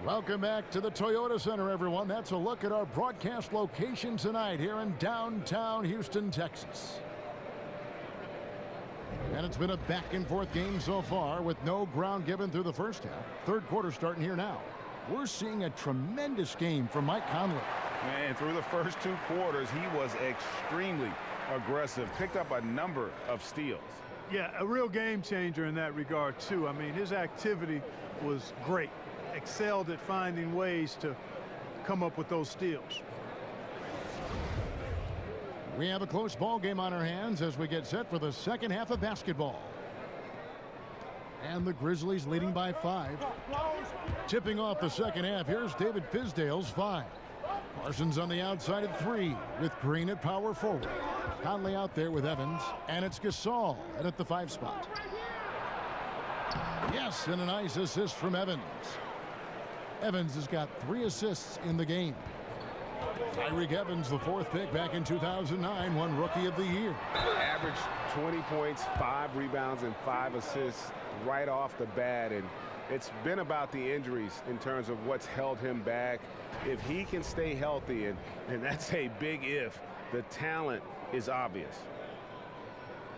Welcome back to the Toyota Center, everyone. That's a look at our broadcast location tonight here in downtown Houston, Texas. And it's been a back-and-forth game so far with no ground given through the first half. Third quarter starting here now. We're seeing a tremendous game from Mike Conley. And through the first 2 quarters, he was extremely aggressive, picked up a number of steals. Yeah, a real game changer in that regard, too. I mean, his activity was great. Excelled at finding ways to come up with those steals. We have a close ball game on our hands as we get set for the second half of basketball. And the Grizzlies leading by 5. Tipping off the second half, here's David Fizdale's 5. Parsons on the outside at 3 with Green at power forward. Conley out there with Evans, and it's Gasol at the 5 spot. Yes, and a nice assist from Evans. Evans has got 3 assists in the game. Tyreek Evans, the 4th pick back in 2009, won Rookie of the Year. Averaged 20 points, 5 rebounds, and 5 assists right off the bat. And it's been about the injuries in terms of what's held him back. If he can stay healthy, and that's a big if, the talent is obvious.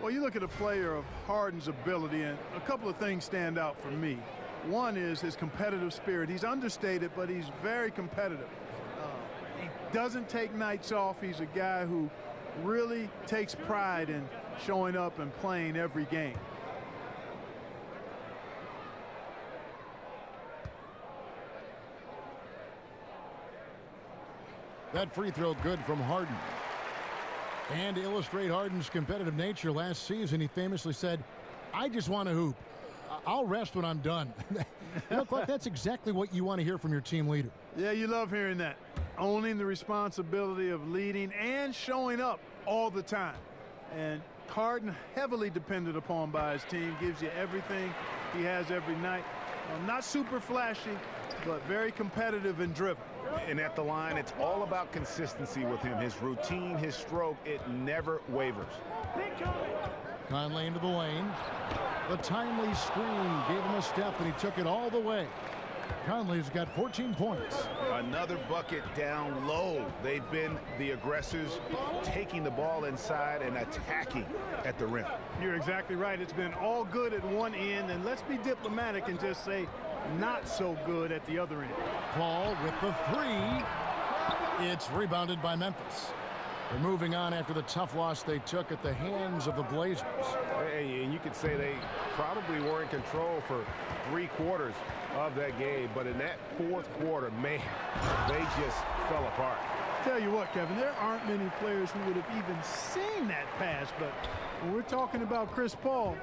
Well, you look at a player of Harden's ability, and a couple of things stand out for me. One is his competitive spirit. He's understated, but he's very competitive. He doesn't take nights off. He's a guy who really takes pride in showing up and playing every game. That free throw good from Harden. And to illustrate Harden's competitive nature, last season he famously said, "I just want to hoop. I'll rest when I'm done." You know, Clark, that's exactly what you want to hear from your team leader. Yeah, you love hearing that. Owning the responsibility of leading and showing up all the time. And Harden, heavily depended upon by his team, gives you everything he has every night. Not super flashy, but very competitive and driven. And at the line, it's all about consistency with him. His routine, his stroke, it never wavers. Conley into the lane. The timely screen gave him a step, and he took it all the way. Conley's got 14 points. Another bucket down low. They've been the aggressors, taking the ball inside and attacking at the rim. You're exactly right. It's been all good at one end, and let's be diplomatic and just say not so good at the other end. Paul with the 3. It's rebounded by Memphis. They're moving on after the tough loss they took at the hands of the Blazers. Hey, and you could say they probably were in control for 3 quarters of that game, but in that 4th quarter, man, they just fell apart. Tell you what, Kevin, there aren't many players who would have even seen that pass, but when we're talking about Chris Paul,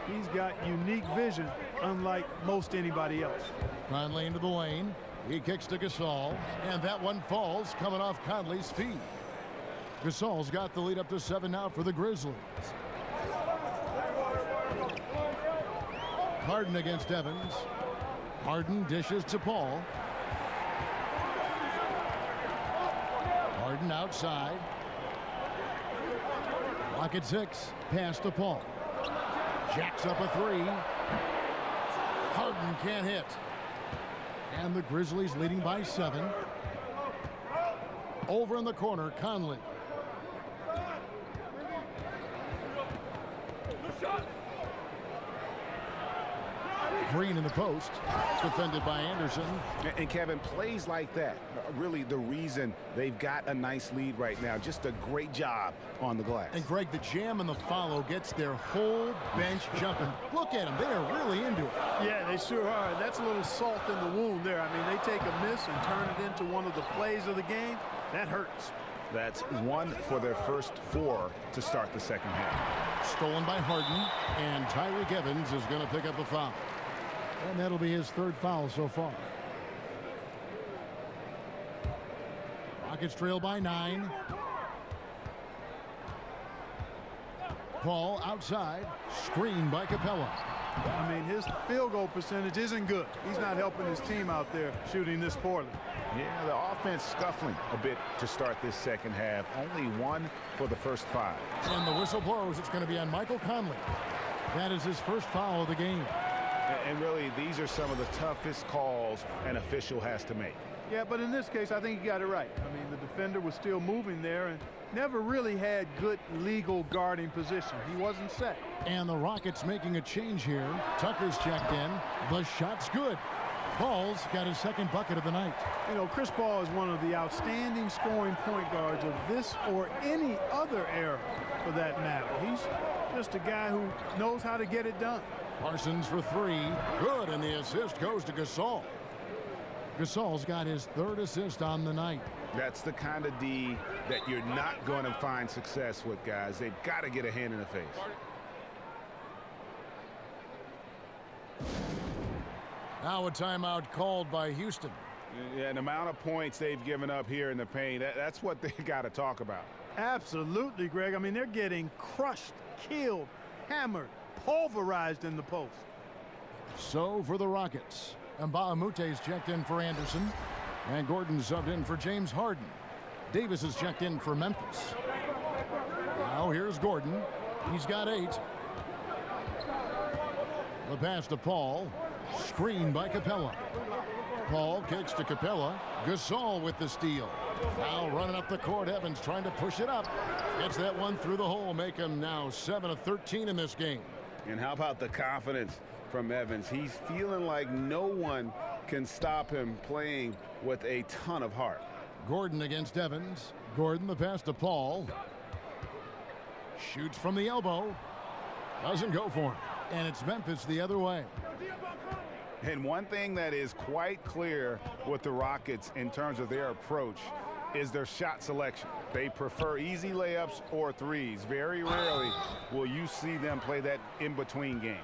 he's got unique vision, unlike most anybody else. Conley into the lane. He kicks to Gasol, and that one falls coming off Conley's feet. Gasol's got the lead up to 7 now for the Grizzlies. Harden against Evans. Harden dishes to Paul. Harden outside. Clock at 6. Pass to Paul. Jacks up a 3. Harden can't hit. And the Grizzlies leading by 7. Over in the corner, Conley. Green in the post, defended by Anderson. And Kevin, plays like that are really the reason they've got a nice lead right now. Just a great job on the glass. And Greg, the jam and the follow gets their whole bench jumping. Look at them, they are really into it. Yeah, they sure are. That's a little salt in the wound there. I mean, they take a miss and turn it into one of the plays of the game. That hurts. That's 1 for their first 4 to start the second half. Stolen by Harden, and Tyreek Evans is going to pick up a foul. And that'll be his 3rd foul so far. Rockets trail by 9. Paul outside, screened by Capella. I mean, his field goal percentage isn't good. He's not helping his team out there shooting this poorly. Yeah, the offense scuffling a bit to start this second half. Only 1 for the first 5. And the whistle blows. It's going to be on Michael Conley. That is his 1st foul of the game. And really, these are some of the toughest calls an official has to make. Yeah, but in this case, I think he got it right. I mean, the defender was still moving there and never really had good legal guarding position. He wasn't set. And the Rockets making a change here. Tucker's checked in. The shot's good. Paul's got his 2nd bucket of the night. You know, Chris Paul is one of the outstanding scoring point guards of this or any other era, for that matter. He's just a guy who knows how to get it done. Parsons for 3. Good, and the assist goes to Gasol. Gasol's got his 3rd assist on the night. That's the kind of D that you're not going to find success with, guys. They've got to get a hand in the face. Now a timeout called by Houston. Yeah, the amount of points they've given up here in the paint, that's what they got to talk about. Absolutely, Greg. I mean, they're getting crushed, killed, hammered, pulverized in the post. So for the Rockets, Mbah a Moute's checked in for Anderson, and Gordon subbed in for James Harden. Davis is checked in for Memphis. Now here's Gordon. He's got 8. The pass to Paul. Screen by Capella. Paul kicks to Capella. Gasol with the steal. Now running up the court. Evans trying to push it up. Gets that one through the hole. Make him now 7 of 13 in this game. And how about the confidence from Evans? He's feeling like no one can stop him playing with a ton of heart. Gordon against Evans. Gordon the pass to Paul. Shoots from the elbow. Doesn't go for him. And it's Memphis the other way. And one thing that is quite clear with the Rockets in terms of their approach is their shot selection. They prefer easy layups or threes. Very rarely will you see them play that in-between game.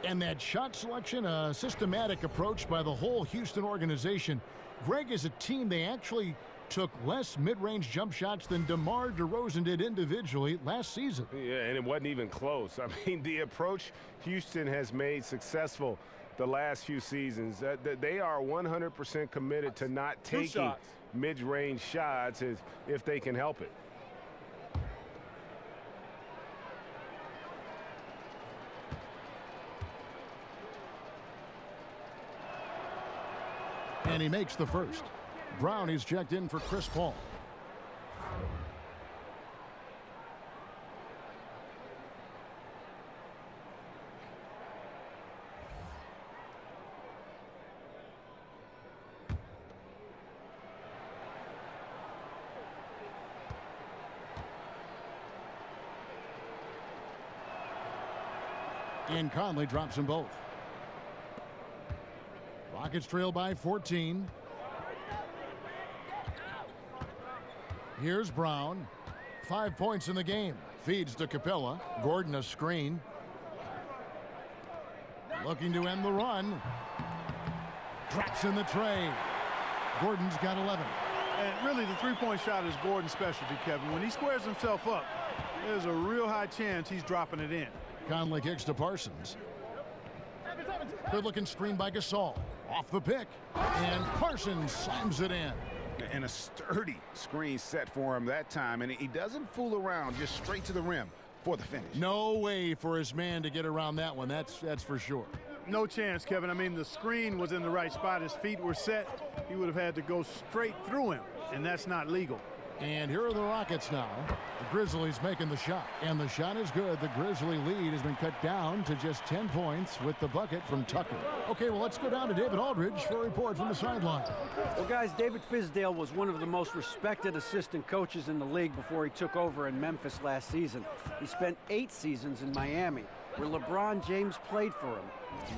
And that shot selection, a systematic approach by the whole Houston organization. Greg, is a team, they actually took less mid-range jump shots than DeMar DeRozan did individually last season. Yeah, and it wasn't even close. I mean, the approach Houston has made successful the last few seasons, they are 100% committed to not taking mid-range shots if they can help it. And he makes the first. Brown is checked in for Chris Paul. And Conley drops them both. Rockets trail by 14. Here's Brown. 5 points in the game. Feeds to Capella. Gordon a screen. Looking to end the run. Drops in the tray. Gordon's got 11. And really the three-point shot is Gordon's specialty, Kevin. When he squares himself up, there's a real high chance he's dropping it in. Conley kicks to Parsons. Good looking screen by Gasol. Off the pick. And Parsons slams it in. And a sturdy screen set for him that time. And he doesn't fool around, just straight to the rim for the finish. No way for his man to get around that one. That's for sure. No chance, Kevin. I mean, the screen was in the right spot. His feet were set. He would have had to go straight through him, and that's not legal. And here are the Rockets now. The Grizzlies making the shot. And the shot is good. The Grizzly lead has been cut down to just 10 points with the bucket from Tucker. Okay, well, let's go down to David Aldridge for a report from the sideline. Well, guys, David Fizdale was one of the most respected assistant coaches in the league before he took over in Memphis last season. He spent 8 seasons in Miami, where LeBron James played for him.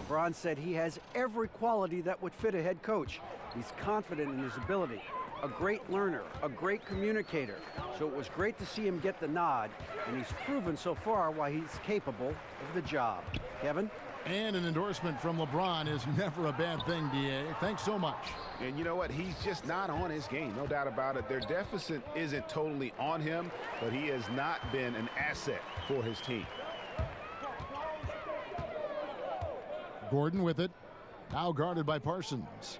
LeBron said he has every quality that would fit a head coach. He's confident in his ability. A great learner, a great communicator. So it was great to see him get the nod, and he's proven so far why he's capable of the job. Kevin? And an endorsement from LeBron is never a bad thing, D.A. Thanks so much. And you know what? He's just not on his game, no doubt about it. Their deficit isn't totally on him, but he has not been an asset for his team. Gordon with it. Now guarded by Parsons.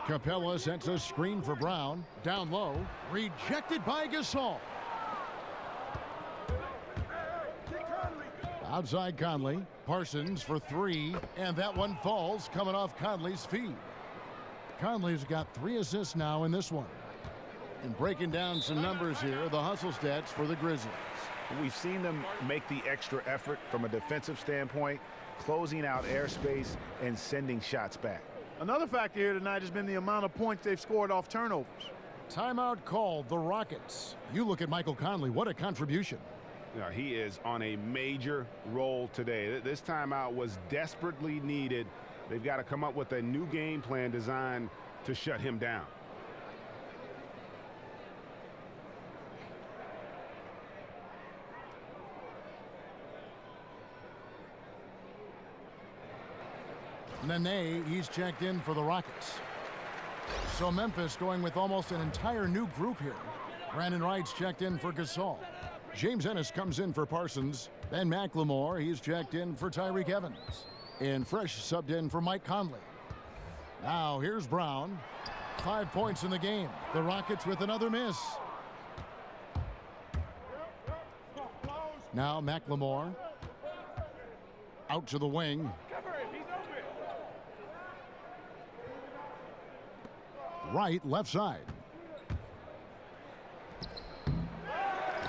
Capella sets a screen for Brown. Down low. Rejected by Gasol. Outside Conley. Parsons for 3. And that one falls coming off Conley's feet. Conley's got 3 assists now in this one. And breaking down some numbers here, the hustle stats for the Grizzlies. We've seen them make the extra effort from a defensive standpoint, closing out airspace and sending shots back. Another factor here tonight has been the amount of points they've scored off turnovers. Timeout called, the Rockets. You look at Michael Conley, what a contribution. Yeah, he is on a major role today. This timeout was desperately needed. They've got to come up with a new game plan designed to shut him down. Nene, he's checked in for the Rockets. So Memphis going with almost an entire new group here. Brandon Wright's checked in for Gasol. James Ennis comes in for Parsons. Ben McLemore, he's checked in for Tyreek Evans. And Fresh subbed in for Mike Conley. Now here's Brown. 5 points in the game. The Rockets with another miss. Now McLemore out to the wing. Right, left side.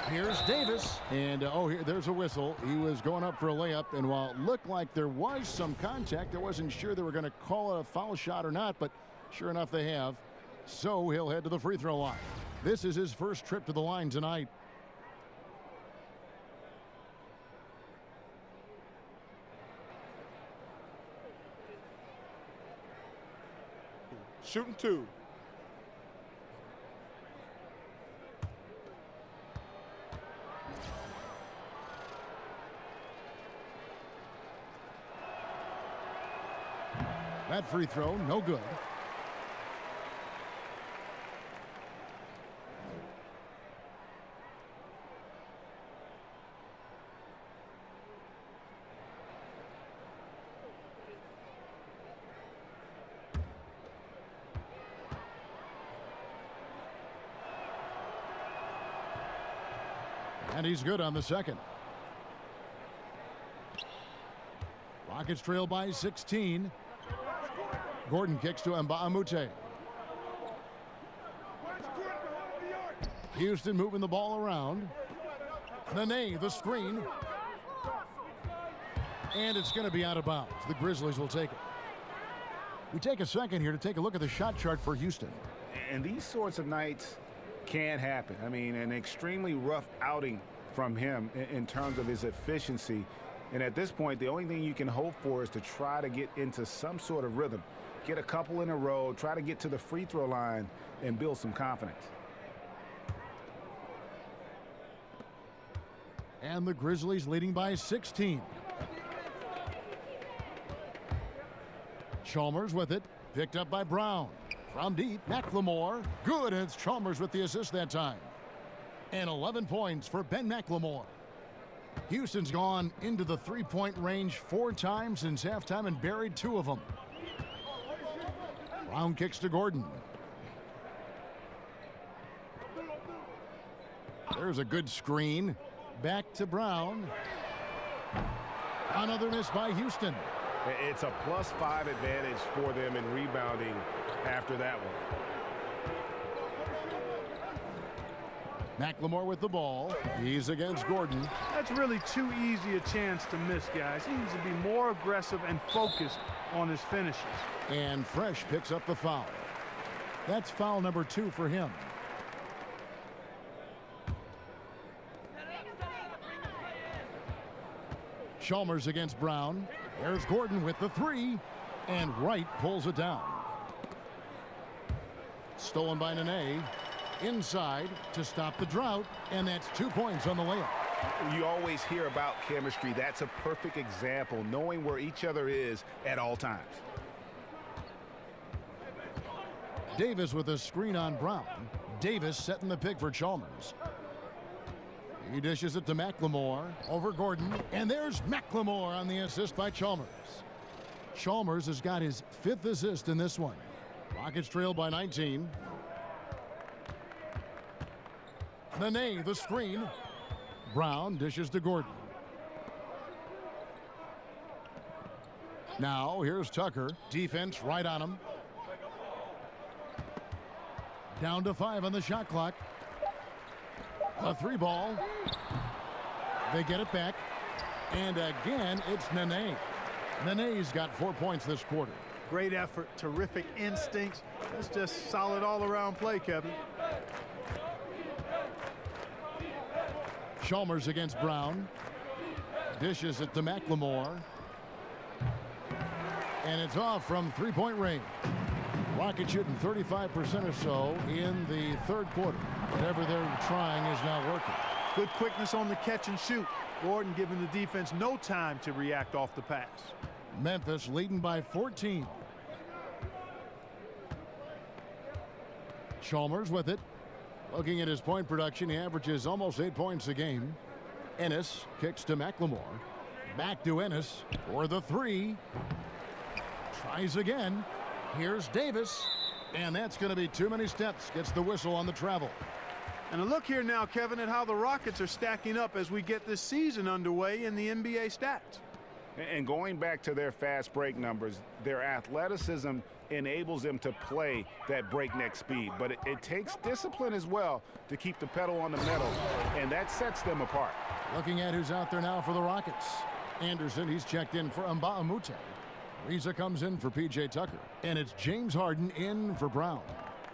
Here's Davis. And, here, there's a whistle. He was going up for a layup. And while it looked like there was some contact, I wasn't sure they were going to call a foul shot or not. But sure enough, they have. So he'll head to the free throw line. This is his first trip to the line tonight. Shooting 2. That free throw, no good. And he's good on the second. Rockets trail by 16. Gordon kicks to Mbamute. Houston moving the ball around. Nene, the screen. And it's going to be out of bounds. The Grizzlies will take it. We take a second here to take a look at the shot chart for Houston. And these sorts of nights can happen. I mean, an extremely rough outing from him in terms of his efficiency. And at this point, the only thing you can hope for is to try to get into some sort of rhythm. Get a couple in a row, try to get to the free throw line and build some confidence. And the Grizzlies leading by 16. Chalmers with it, picked up by Brown. From deep, McLemore, good, and it's Chalmers with the assist that time. And 11 points for Ben McLemore. Houston's gone into the three-point range 4 times since halftime and buried 2 of them. Brown kicks to Gordon. There's a good screen. Back to Brown. Another miss by Houston. It's a +5 advantage for them in rebounding after that one. McLemore with the ball. He's against Gordon. That's really too easy a chance to miss, guys. He needs to be more aggressive and focused on his finishes. And Fresh picks up the foul. That's foul number 2 for him. Chalmers against Brown. There's Gordon with the 3. And Wright pulls it down. Stolen by Nene. Inside to stop the drought. And that's 2 points on the layup. You always hear about chemistry. That's a perfect example, knowing where each other is at all times. Davis with a screen on Brown. Davis setting the pick for Chalmers. He dishes it to McLemore over Gordon. And there's McLemore on the assist by Chalmers. Chalmers has got his 5th assist in this one. Rockets trail by 19. Nene, the screen. Brown dishes to Gordon. Now here's Tucker. Defense right on him. Down to 5 on the shot clock. A 3 ball. They get it back. And again, it's Nene. Nene's got 4 points this quarter. Great effort, terrific instincts. That's just solid all-around play, Kevin. Chalmers against Brown. Dishes it to McLemore. And it's off from 3-point range. Rockets shooting 35% or so in the 3rd quarter. Whatever they're trying is not working. Good quickness on the catch and shoot. Gordon giving the defense no time to react off the pass. Memphis leading by 14. Chalmers with it. Looking at his point production, he averages almost 8 points a game. Ennis kicks to McLemore. Back to Ennis for the 3. Tries again. Here's Davis. And that's going to be too many steps. Gets the whistle on the travel. And a look here now, Kevin, at how the Rockets are stacking up as we get this season underway in the NBA stats. And going back to their fast break numbers, their athleticism enables them to play that breakneck speed. But it takes discipline as well to keep the pedal on the metal, and that sets them apart. Looking at who's out there now for the Rockets. Anderson, he's checked in for Mbamute. Riza comes in for P.J. Tucker. And it's James Harden in for Brown.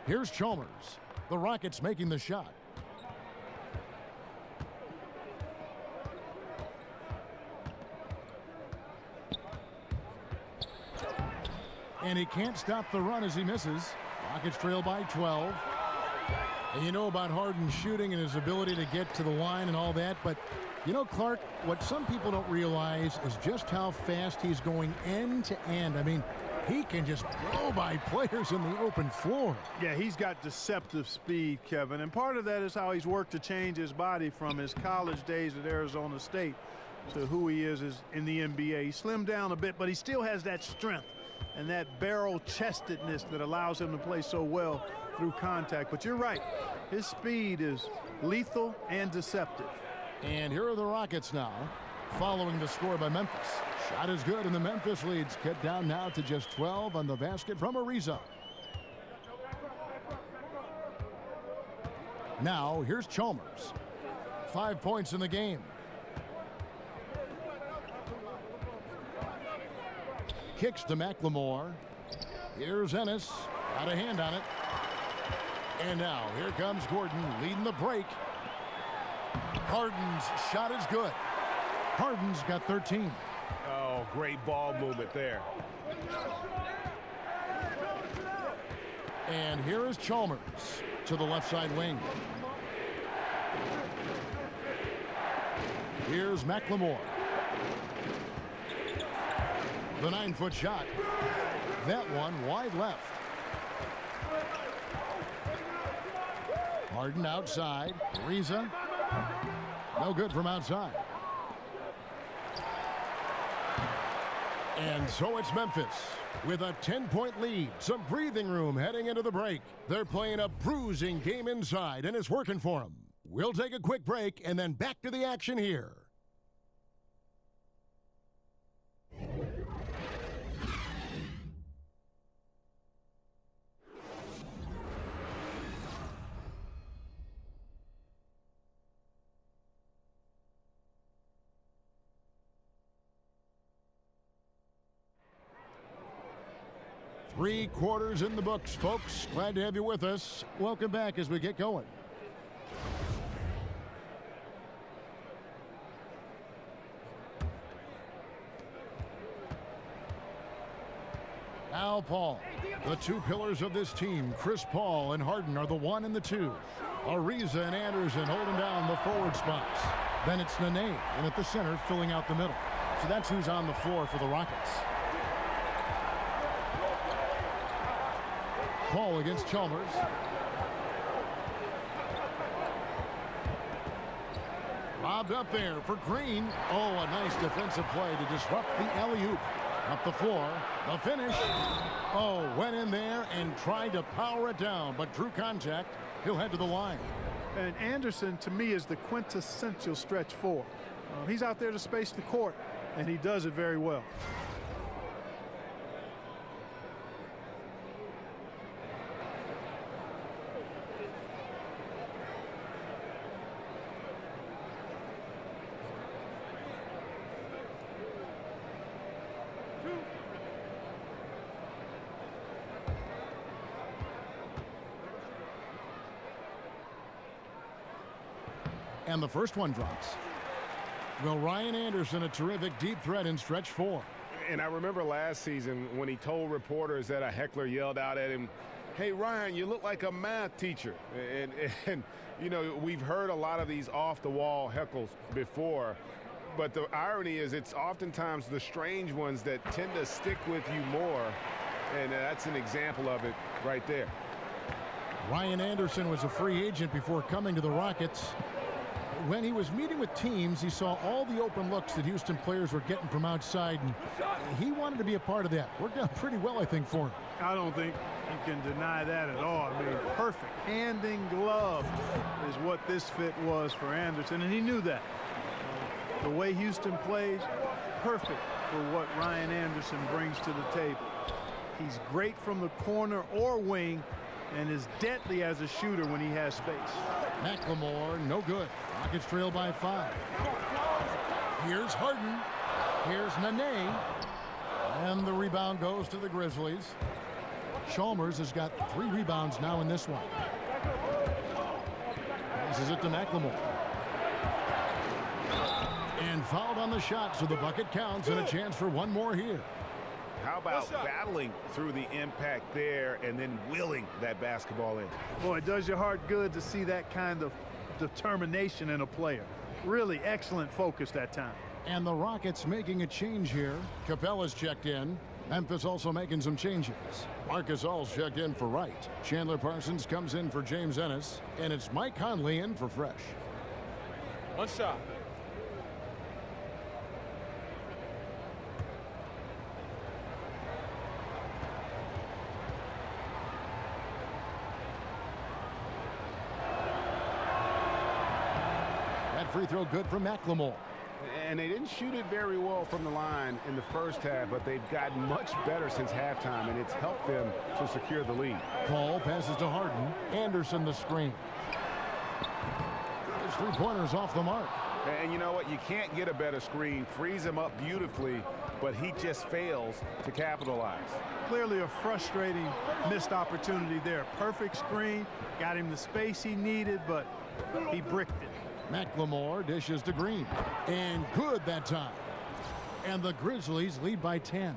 Here's Chalmers. The Rockets making the shot. And he can't stop the run as he misses. Rockets trail by 12. And you know about Harden's shooting and his ability to get to the line and all that, but you know, Clark, what some people don't realize is just how fast he's going end to end. I mean, he can just blow by players in the open floor. Yeah, he's got deceptive speed, Kevin, and part of that is how he's worked to change his body from his college days at Arizona State to who he is in the NBA. He slimmed down a bit, but he still has that strength and that barrel-chestedness that allows him to play so well through contact. But you're right, his speed is lethal and deceptive. And here are the Rockets now, following the score by Memphis. Shot is good, and the Memphis leads cut down now to just 12 on the basket from Ariza. Now, here's Chalmers. 5 points in the game. Kicks to McLemore. Here's Ennis. Got a hand on it. And now, here comes Gordon leading the break. Harden's shot is good. Harden's got 13. Oh, great ball movement there. And here is Chalmers to the left side wing. Here's McLemore. The 9-foot shot. That one wide left. Harden outside. Ariza. No good from outside. And so it's Memphis with a 10-point lead. Some breathing room heading into the break. They're playing a bruising game inside, and it's working for them. We'll take a quick break and then back to the action here. Three quarters in the books, folks. Glad to have you with us. Welcome back as we get going. Al Paul, the two pillars of this team, Chris Paul and Harden, are the 1 and the 2. Ariza and Anderson holding down the forward spots. Then it's Nene in at the center, filling out the middle. So that's who's on the floor for the Rockets. Paul against Chalmers. Lobbed up there for Green. Oh, a nice defensive play to disrupt the alley-oop. Up the floor, the finish. Oh, went in there and tried to power it down, but drew contact. He'll head to the line. And Anderson, to me, is the quintessential stretch 4. He's out there to space the court, and he does it very well. And the first one drops. Well, Ryan Anderson, a terrific deep threat in stretch 4. And I remember last season when he told reporters that a heckler yelled out at him, "Hey, Ryan, you look like a math teacher." And you know, we've heard a lot of these off-the-wall heckles before. But the irony is it's oftentimes the strange ones that tend to stick with you more. And that's an example of it right there. Ryan Anderson was a free agent before coming to the Rockets. when he was meeting with teams, he saw all the open looks that Houston players were getting from outside, and he wanted to be a part of that. Worked out pretty well, I think, for him. I don't think you can deny that at all. I mean, perfect hand in glove is what this fit was for Anderson, and he knew that. The way Houston plays, perfect for what Ryan Anderson brings to the table. He's great from the corner or wing, and is deadly as a shooter when he has space. McLemore, no good. Rockets trail by 5. Here's Harden. Here's Nene. And the rebound goes to the Grizzlies. Chalmers has got 3 rebounds now in this one. Passes it to McLemore. And fouled on the shot, so the bucket counts, and a chance for one more here. How about battling through the impact there and then willing that basketball in? Boy, it does your heart good to see that kind of determination in a player. Really excellent focus that time. And the Rockets making a change here. Capella's checked in. Memphis also making some changes. Marcus All's checked in for Wright. Chandler Parsons comes in for James Ennis. And it's Mike Conley in for Fresh. One shot. Free throw good from McLemore. And they didn't shoot it very well from the line in the first half, but they've gotten much better since halftime, and it's helped them to secure the lead. Paul passes to Harden. Anderson the screen. His 3-pointers off the mark. And you know what? You can't get a better screen. Frees him up beautifully, but he just fails to capitalize. Clearly a frustrating missed opportunity there. Perfect screen, got him the space he needed, but he bricked it. McLemore dishes to Green. And good that time. And the Grizzlies lead by 10.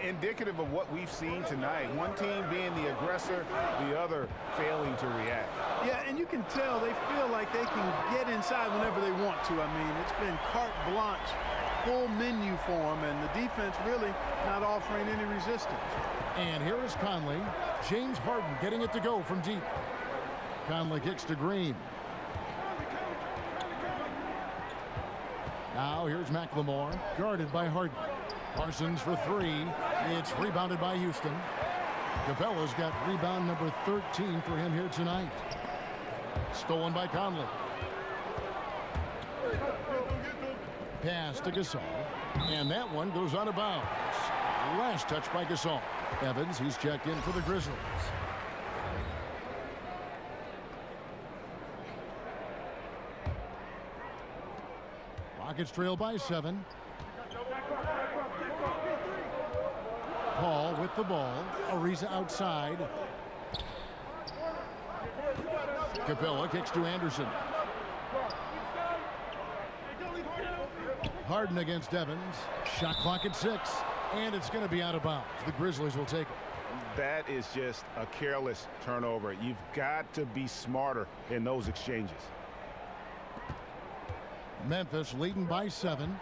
Indicative of what we've seen tonight. One team being the aggressor, the other failing to react. Yeah, and you can tell they feel like they can get inside whenever they want to. I mean, it's been carte blanche, full menu for them, and the defense really not offering any resistance. And here is Conley. James Harden getting it to go from deep. Conley kicks to Green. Now here's McLemore, guarded by Harden. Parsons for 3. It's rebounded by Houston. Capella's got rebound number 13 for him here tonight. Stolen by Conley. Pass to Gasol. And that one goes out of bounds. Last touch by Gasol. Evans, he's checked in for the Grizzlies. Rockets trail by 7. Paul with the ball. Ariza outside. Capella kicks to Anderson. Harden against Evans. Shot clock at 6. And it's going to be out of bounds. The Grizzlies will take it. That is just a careless turnover. You've got to be smarter in those exchanges. Memphis leading by 7.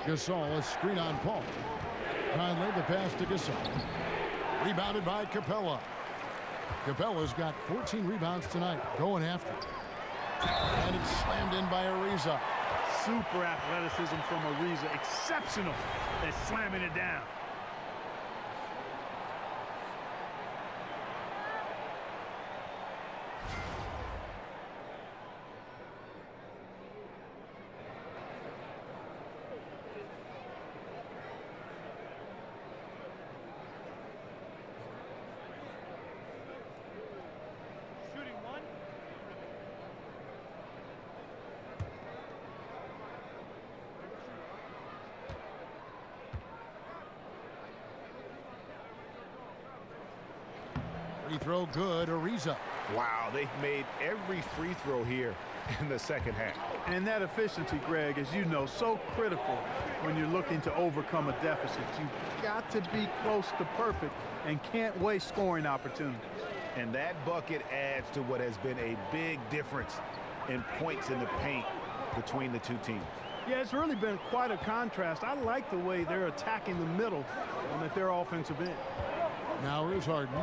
Gasol, a screen on Paul. Conley, the pass to Gasol. Rebounded by Capella. Capella's got 14 rebounds tonight, going after. And it's slammed in by Ariza. Super athleticism from Ariza. Exceptional at slamming it down. Free throw good, Ariza. Wow, they've made every free throw here in the second half. And that efficiency, Greg, as you know, so critical when you're looking to overcome a deficit. You've got to be close to perfect and can't waste scoring opportunities. And that bucket adds to what has been a big difference in points in the paint between the two teams. Yeah, it's really been quite a contrast. I like the way they're attacking the middle and at their offensive end. Now here's Harden.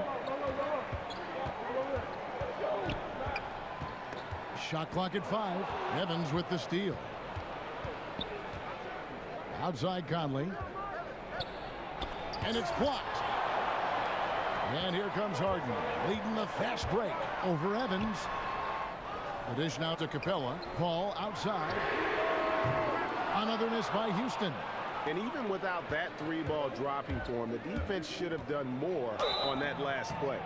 Shot clock at 5. Evans with the steal. Outside Conley. And it's blocked. And here comes Harden, leading the fast break over Evans. The dish now to Capella. Paul outside. Another miss by Houston. And even without that 3-ball dropping for him, the defense should have done more on that last play.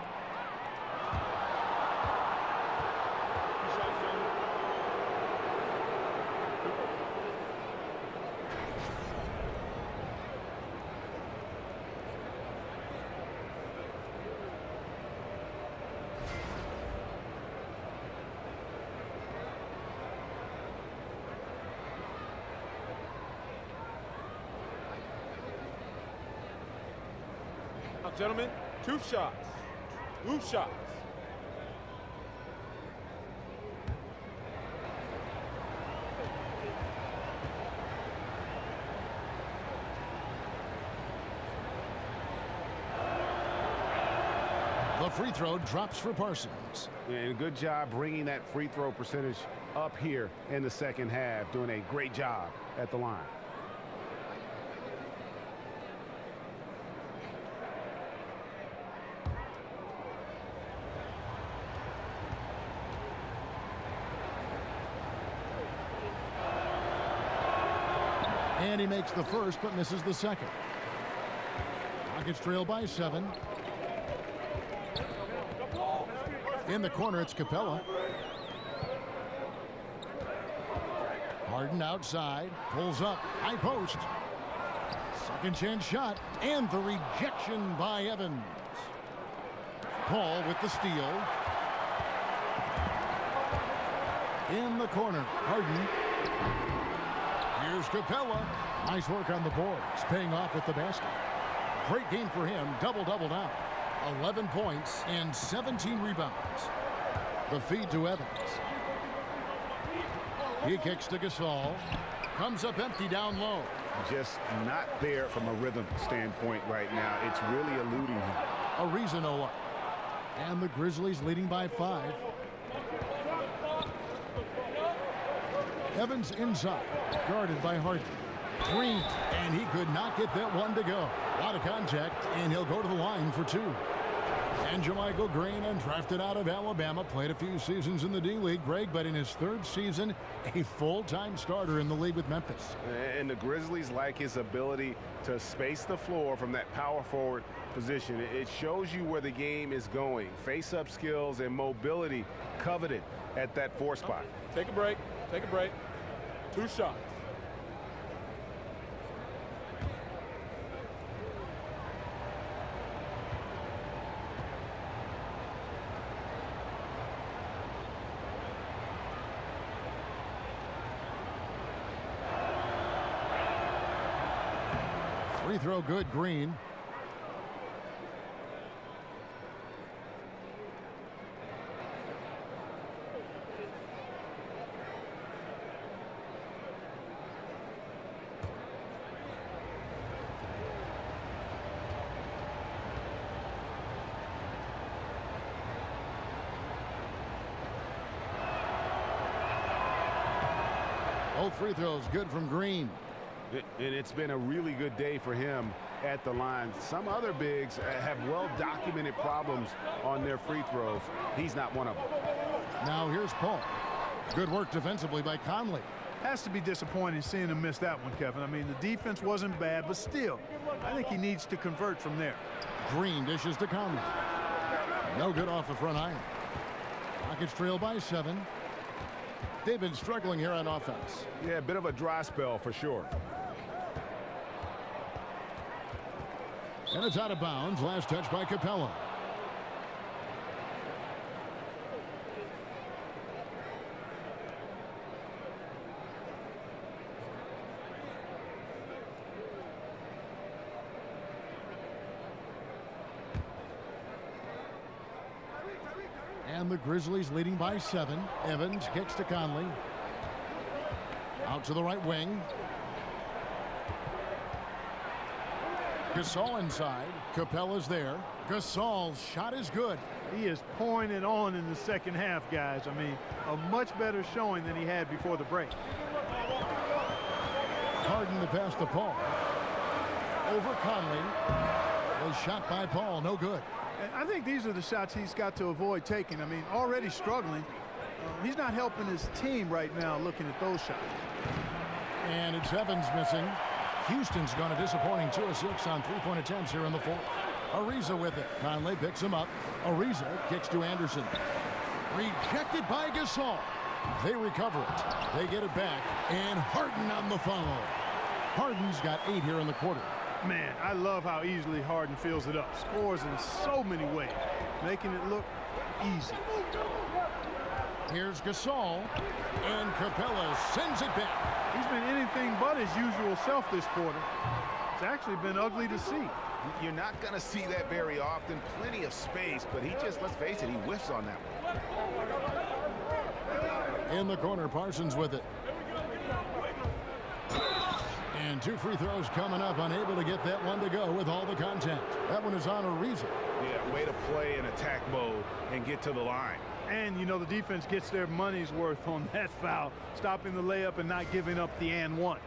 Gentlemen, 2 shots. Move shots. The free throw drops for Parsons. And good job bringing that free throw percentage up here in the second half. Doing a great job at the line. And he makes the first, but misses the second. Rockets trail by 7. In the corner, it's Capella. Harden outside, pulls up, high post. Second chance shot, and the rejection by Evans. Paul with the steal. In the corner, Harden. Here's Capella. Nice work on the boards, paying off with the basket. Great game for him, double-double now. 11 points and 17 rebounds. The feed to Evans. He kicks to Gasol. Comes up empty down low. Just not there from a rhythm standpoint right now. It's really eluding him. Ariza no up. And the Grizzlies leading by 5. Evans inside, guarded by Harden. Green, and he could not get that one to go. A lot of contact, and he'll go to the line for 2. And Jermichael Green, undrafted out of Alabama, played a few seasons in the D-League, Greg, but in his 3rd season, a full-time starter in the league with Memphis. And the Grizzlies like his ability to space the floor from that power forward position. It shows you where the game is going. Face-up skills and mobility coveted at that 4 spot. Take a break. Take a break. 2 shots. Free throw good, Green. Both free throws good from Green. And it's been a really good day for him at the line. Some other bigs have well-documented problems on their free throws. He's not one of them. Now here's Paul. Good work defensively by Conley. Has to be disappointing seeing him miss that one, Kevin. I mean, the defense wasn't bad, but still, I think he needs to convert from there. Green dishes to Conley. No good off the front iron. Rockets trail by 7. They've been struggling here on offense. Yeah, a bit of a dry spell for sure. And it's out of bounds. Last touch by Capella. And the Grizzlies leading by 7. Evans kicks to Conley. Out to the right wing. Gasol inside. Capella's there. Gasol's shot is good. He is pouring it on in the second half, guys. I mean, a much better showing than he had before the break. Harden the pass to Paul. Over Conley. Was shot by Paul, no good. And I think these are the shots he's got to avoid taking. I mean, already struggling. He's not helping his team right now looking at those shots. And it's Evans missing. Houston's gone a disappointing 2 of 6 on three-point attempts here in the fourth. Ariza with it. Conley picks him up. Ariza kicks to Anderson. Rejected by Gasol. They recover it. They get it back. And Harden on the follow. Harden's got 8 here in the quarter. Man, I love how easily Harden fills it up. Scores in so many ways, making it look easy. Here's Gasol. And Capella sends it back. He's been anything but his usual self this quarter. It's actually been ugly to see. You're not going to see that very often. Plenty of space, but he just, let's face it, he whiffs on that one. In the corner, Parsons with it. And 2 free throws coming up, unable to get that one to go with all the contact. That one is on Ariza. Yeah, way to play in attack mode and get to the line. And, you know, the defense gets their money's worth on that foul, stopping the layup and not giving up the and one.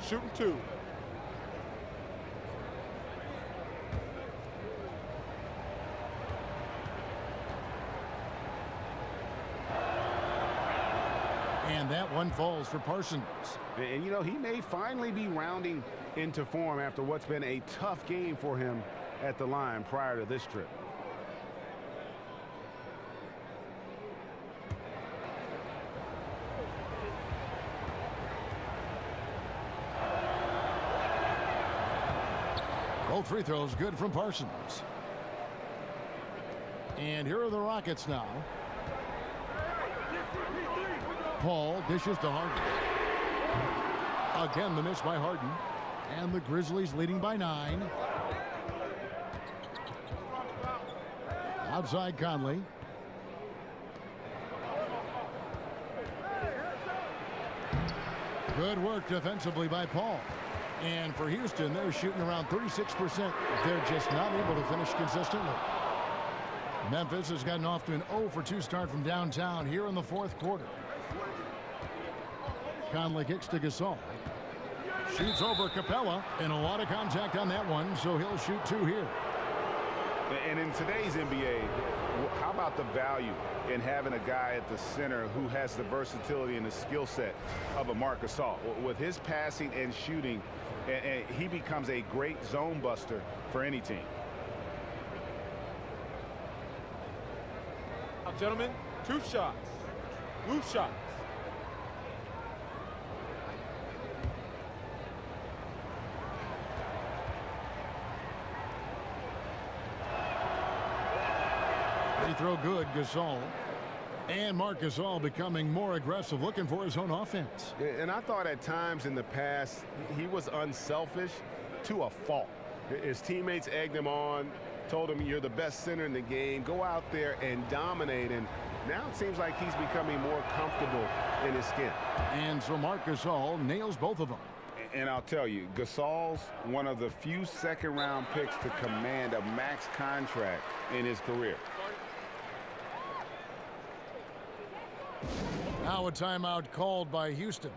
Shooting 2. And that one falls for Parsons. And, you know, he may finally be rounding into form after what's been a tough game for him at the line prior to this trip. Both free throws good from Parsons. And here are the Rockets now. Paul dishes to Harden. Again, the miss by Harden. And the Grizzlies leading by 9. Outside Conley. Good work defensively by Paul. And for Houston, they're shooting around 36%. They're just not able to finish consistently. Memphis has gotten off to an 0-for-2 start from downtown here in the fourth quarter. Conley kicks to Gasol. Shoots over Capella, and a lot of contact on that one, so he'll shoot 2 here. And in today's NBA, how about the value in having a guy at the center who has the versatility and the skill set of a Marc Gasol? With his passing and shooting, and he becomes a great zone buster for any team. Now, gentlemen, 2 shots. Loose shots. Free throw good, Gasol. And Marc Gasol becoming more aggressive, looking for his own offense. And I thought at times in the past he was unselfish to a fault. His teammates egged him on, told him you're the best center in the game, go out there and dominate. And now it seems like he's becoming more comfortable in his skin. And so Marc Gasol nails both of them. And I'll tell you, Gasol's one of the few second-round picks to command a max contract in his career. Now a timeout called by Houston.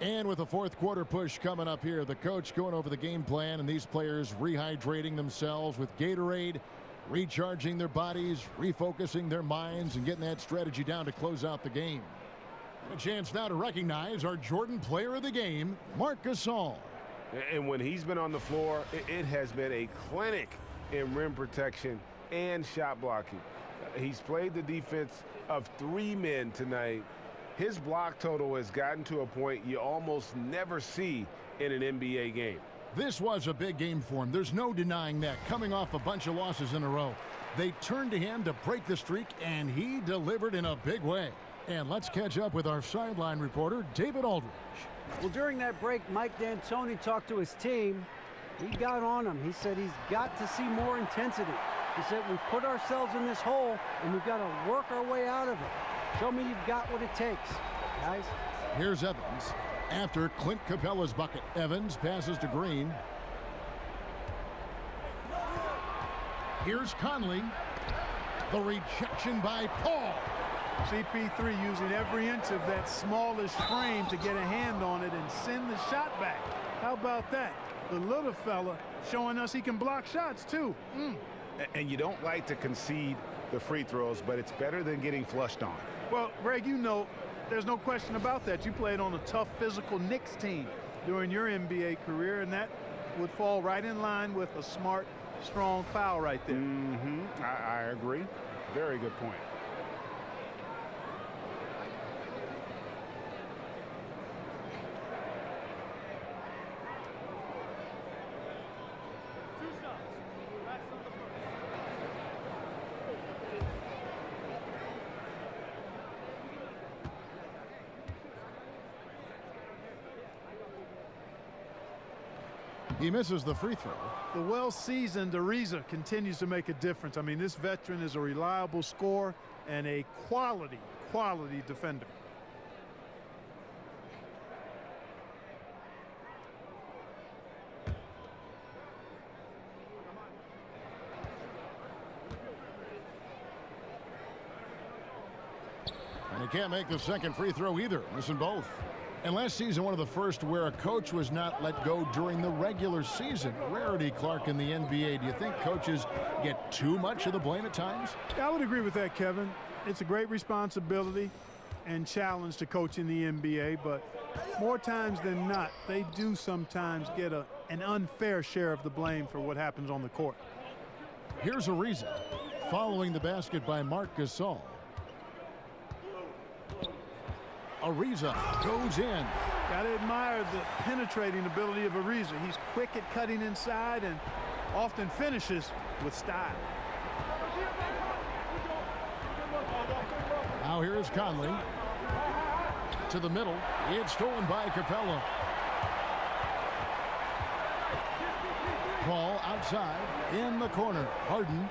And with the fourth quarter push coming up here, the coach going over the game plan and these players rehydrating themselves with Gatorade, recharging their bodies, refocusing their minds, and getting that strategy down to close out the game. And a chance now to recognize our Jordan player of the game, Marc Gasol. And when he's been on the floor, it has been a clinic in rim protection and shot blocking. He's played the defense of 3 men tonight. His block total has gotten to a point you almost never see in an NBA game. This was a big game for him. There's no denying that. Coming off a bunch of losses in a row, they turned to him to break the streak, and he delivered in a big way. And let's catch up with our sideline reporter, David Aldridge. Well, during that break, Mike D'Antoni talked to his team. He got on him. He said he's got to see more intensity. He said, we've put ourselves in this hole, and we've got to work our way out of it. Show me you've got what it takes, guys. Here's Evans. After Clint Capella's bucket, Evans passes to Green. Here's Conley. The rejection by Paul. CP3 using every inch of that smallish frame to get a hand on it and send the shot back. How about that? The little fella showing us he can block shots too. And you don't like to concede the free throws, but it's better than getting flushed on. Well, Greg, you know, there's no question about that. You played on a tough physical Knicks team during your NBA career, and that would fall right in line with a smart, strong foul right there. I agree. Very good point. He misses the free throw. The well-seasoned Ariza continues to make a difference. I mean, this veteran is a reliable scorer and a quality defender. And he can't make the second free throw either. Missing both. And last season, one of the first where a coach was not let go during the regular season. Rarity, Clark, in the NBA. Do you think coaches get too much of the blame at times? I would agree with that, Kevin. It's a great responsibility and challenge to coach in the NBA, but more times than not, they do sometimes get an unfair share of the blame for what happens on the court. Here's Ariza, following the basket by Marc Gasol. Ariza goes in. Got to admire the penetrating ability of Ariza. He's quick at cutting inside and often finishes with style. Now here is Conley. To the middle. It's stolen by Capella. Ball outside in the corner. Harden.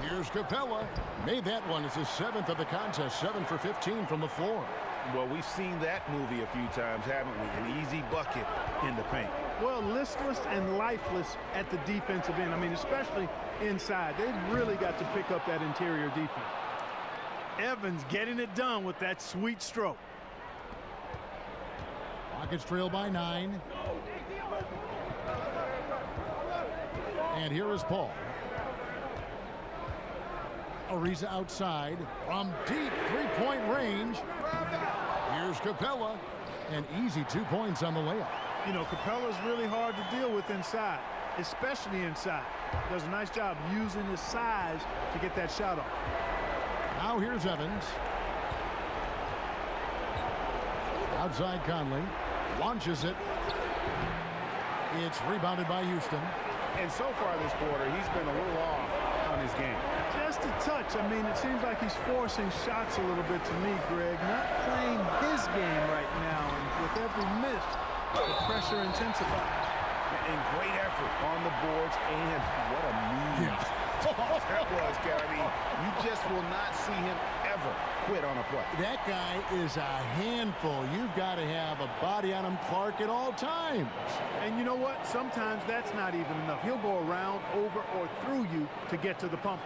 Here's Capella. Made that one. It's his 7th of the contest. 7 for 15 from the floor. Well, we've seen that movie a few times, haven't we? An easy bucket in the paint. Well, listless and lifeless at the defensive end. I mean, especially inside. They've really got to pick up that interior defense. Evans getting it done with that sweet stroke. Rockets trail by 9. And here is Paul. Ariza outside from deep three-point range. Here's Capella. An easy 2 points on the layup. You know, Capella's really hard to deal with inside, especially inside. Does a nice job using his size to get that shot off. Now here's Evans. Outside Conley. Launches it. It's rebounded by Houston. And so far this quarter, he's been a little off on his game. Just a touch. I mean, it seems like he's forcing shots a little bit to me, Greg. Not playing his game right now. And with every miss, the pressure intensifies. And great effort on the boards. And what a move that was, Gary. You just will not see him ever quit on a play. That guy is a handful. You've got to have a body on him, Clark, at all times. And you know what? Sometimes that's not even enough. He'll go around, over, or through you to get to the pump.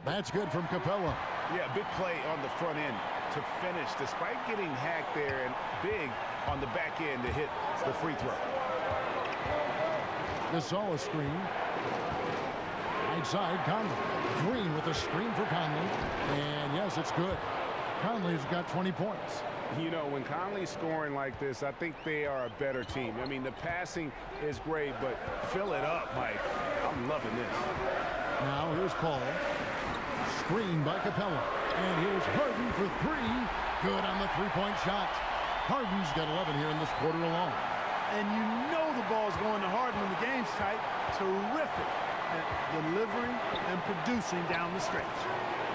That's good from Capella. Yeah, big play on the front end to finish, despite getting hacked there, and big on the back end to hit the free throw. Gasol a screen. Right side, Conley. Green with a screen for Conley. And yes, it's good. Conley's got 20 points. You know, when Conley's scoring like this, I think they are a better team. I mean, the passing is great, but fill it up, Mike. I'm loving this. Now here's Paul. Screen by Capella. And here's Harden for 3. Good on the three-point shot. Harden's got 11 here in this quarter alone. And you know the ball's going to Harden when the game's tight. Terrific at delivering and producing down the stretch.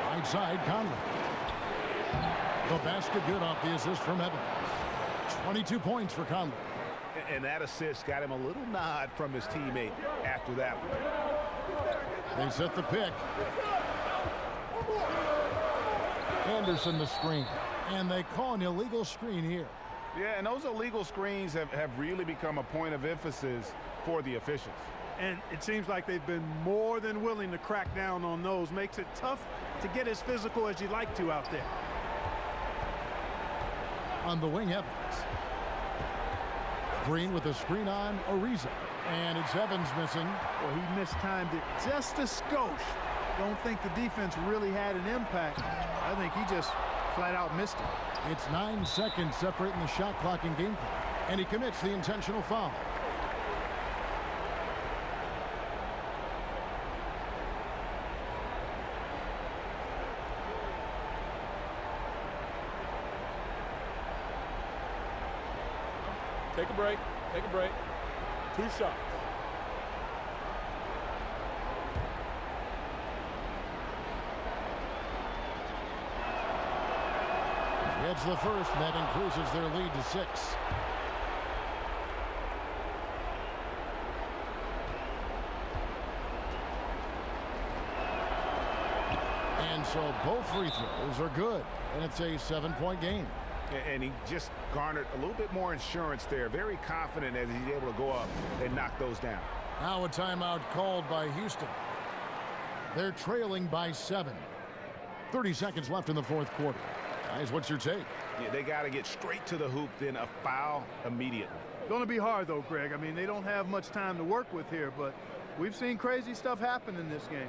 Right side, Conley. The basket good off the assist from Evans. 22 points for Conley. And that assist got him a little nod from his teammate after that one. They set the pick. Anderson the screen. And they call an illegal screen here. Yeah, and those illegal screens have really become a point of emphasis for the officials. And it seems like they've been more than willing to crack down on those. Makes it tough to get as physical as you'd like to out there. On the wing, Evans. Green with a screen on Ariza. And it's Evans missing. Well, he mistimed it just a skosh. Don't think the defense really had an impact. I think he just flat out missed it. It's 9 seconds separating the shot clock and game clock. And he commits the intentional foul. Take a break. Take a break. 2 shots. It's the first, and that increases their lead to 6. And so both free throws are good, and it's a 7-point game. And he just garnered a little bit more insurance there. Very confident as he's able to go up and knock those down. Now a timeout called by Houston. They're trailing by 7. 30 seconds left in the fourth quarter. Guys, what's your take? Yeah, they got to get straight to the hoop, then a foul immediately. Going to be hard, though, Greg. I mean, they don't have much time to work with here, but we've seen crazy stuff happen in this game.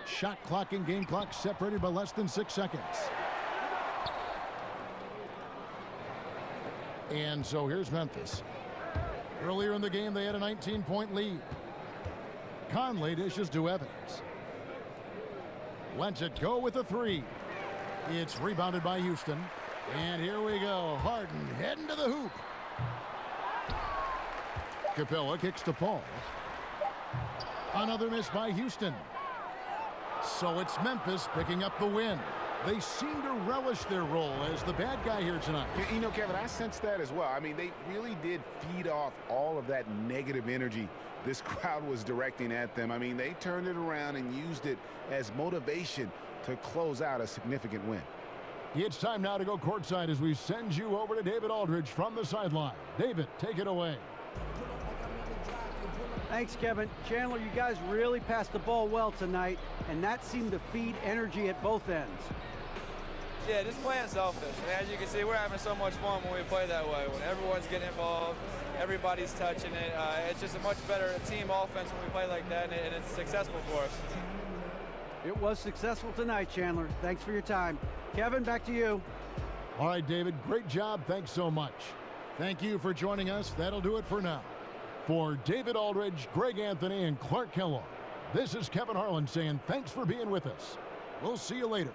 Shot clock and game clock separated by less than 6 seconds. And so here's Memphis. Earlier in the game, they had a 19-point lead. Conley dishes to Evans. Lets it go with a 3. It's rebounded by Houston. And here we go. Harden heading to the hoop. Capella kicks to Paul. Another miss by Houston. So it's Memphis picking up the win. They seem to relish their role as the bad guy here tonight. You know, Kevin, I sense that as well. I mean, they really did feed off all of that negative energy this crowd was directing at them. I mean, they turned it around and used it as motivation to close out a significant win. It's time now to go courtside as we send you over to David Aldridge from the sideline. David, take it away. Thanks, Kevin. Chandler, you guys really passed the ball well tonight, and that seemed to feed energy at both ends. Yeah, just playing selfish. I mean, as you can see, we're having so much fun when we play that way. When everyone's getting involved, everybody's touching it. It's just a much better team offense when we play like that, and it's successful for us. It was successful tonight, Chandler. Thanks for your time. Kevin, back to you. All right, David, great job. Thanks so much. Thank you for joining us. That'll do it for now. For David Aldridge, Greg Anthony, and Clark Kellogg, this is Kevin Harlan saying thanks for being with us. We'll see you later.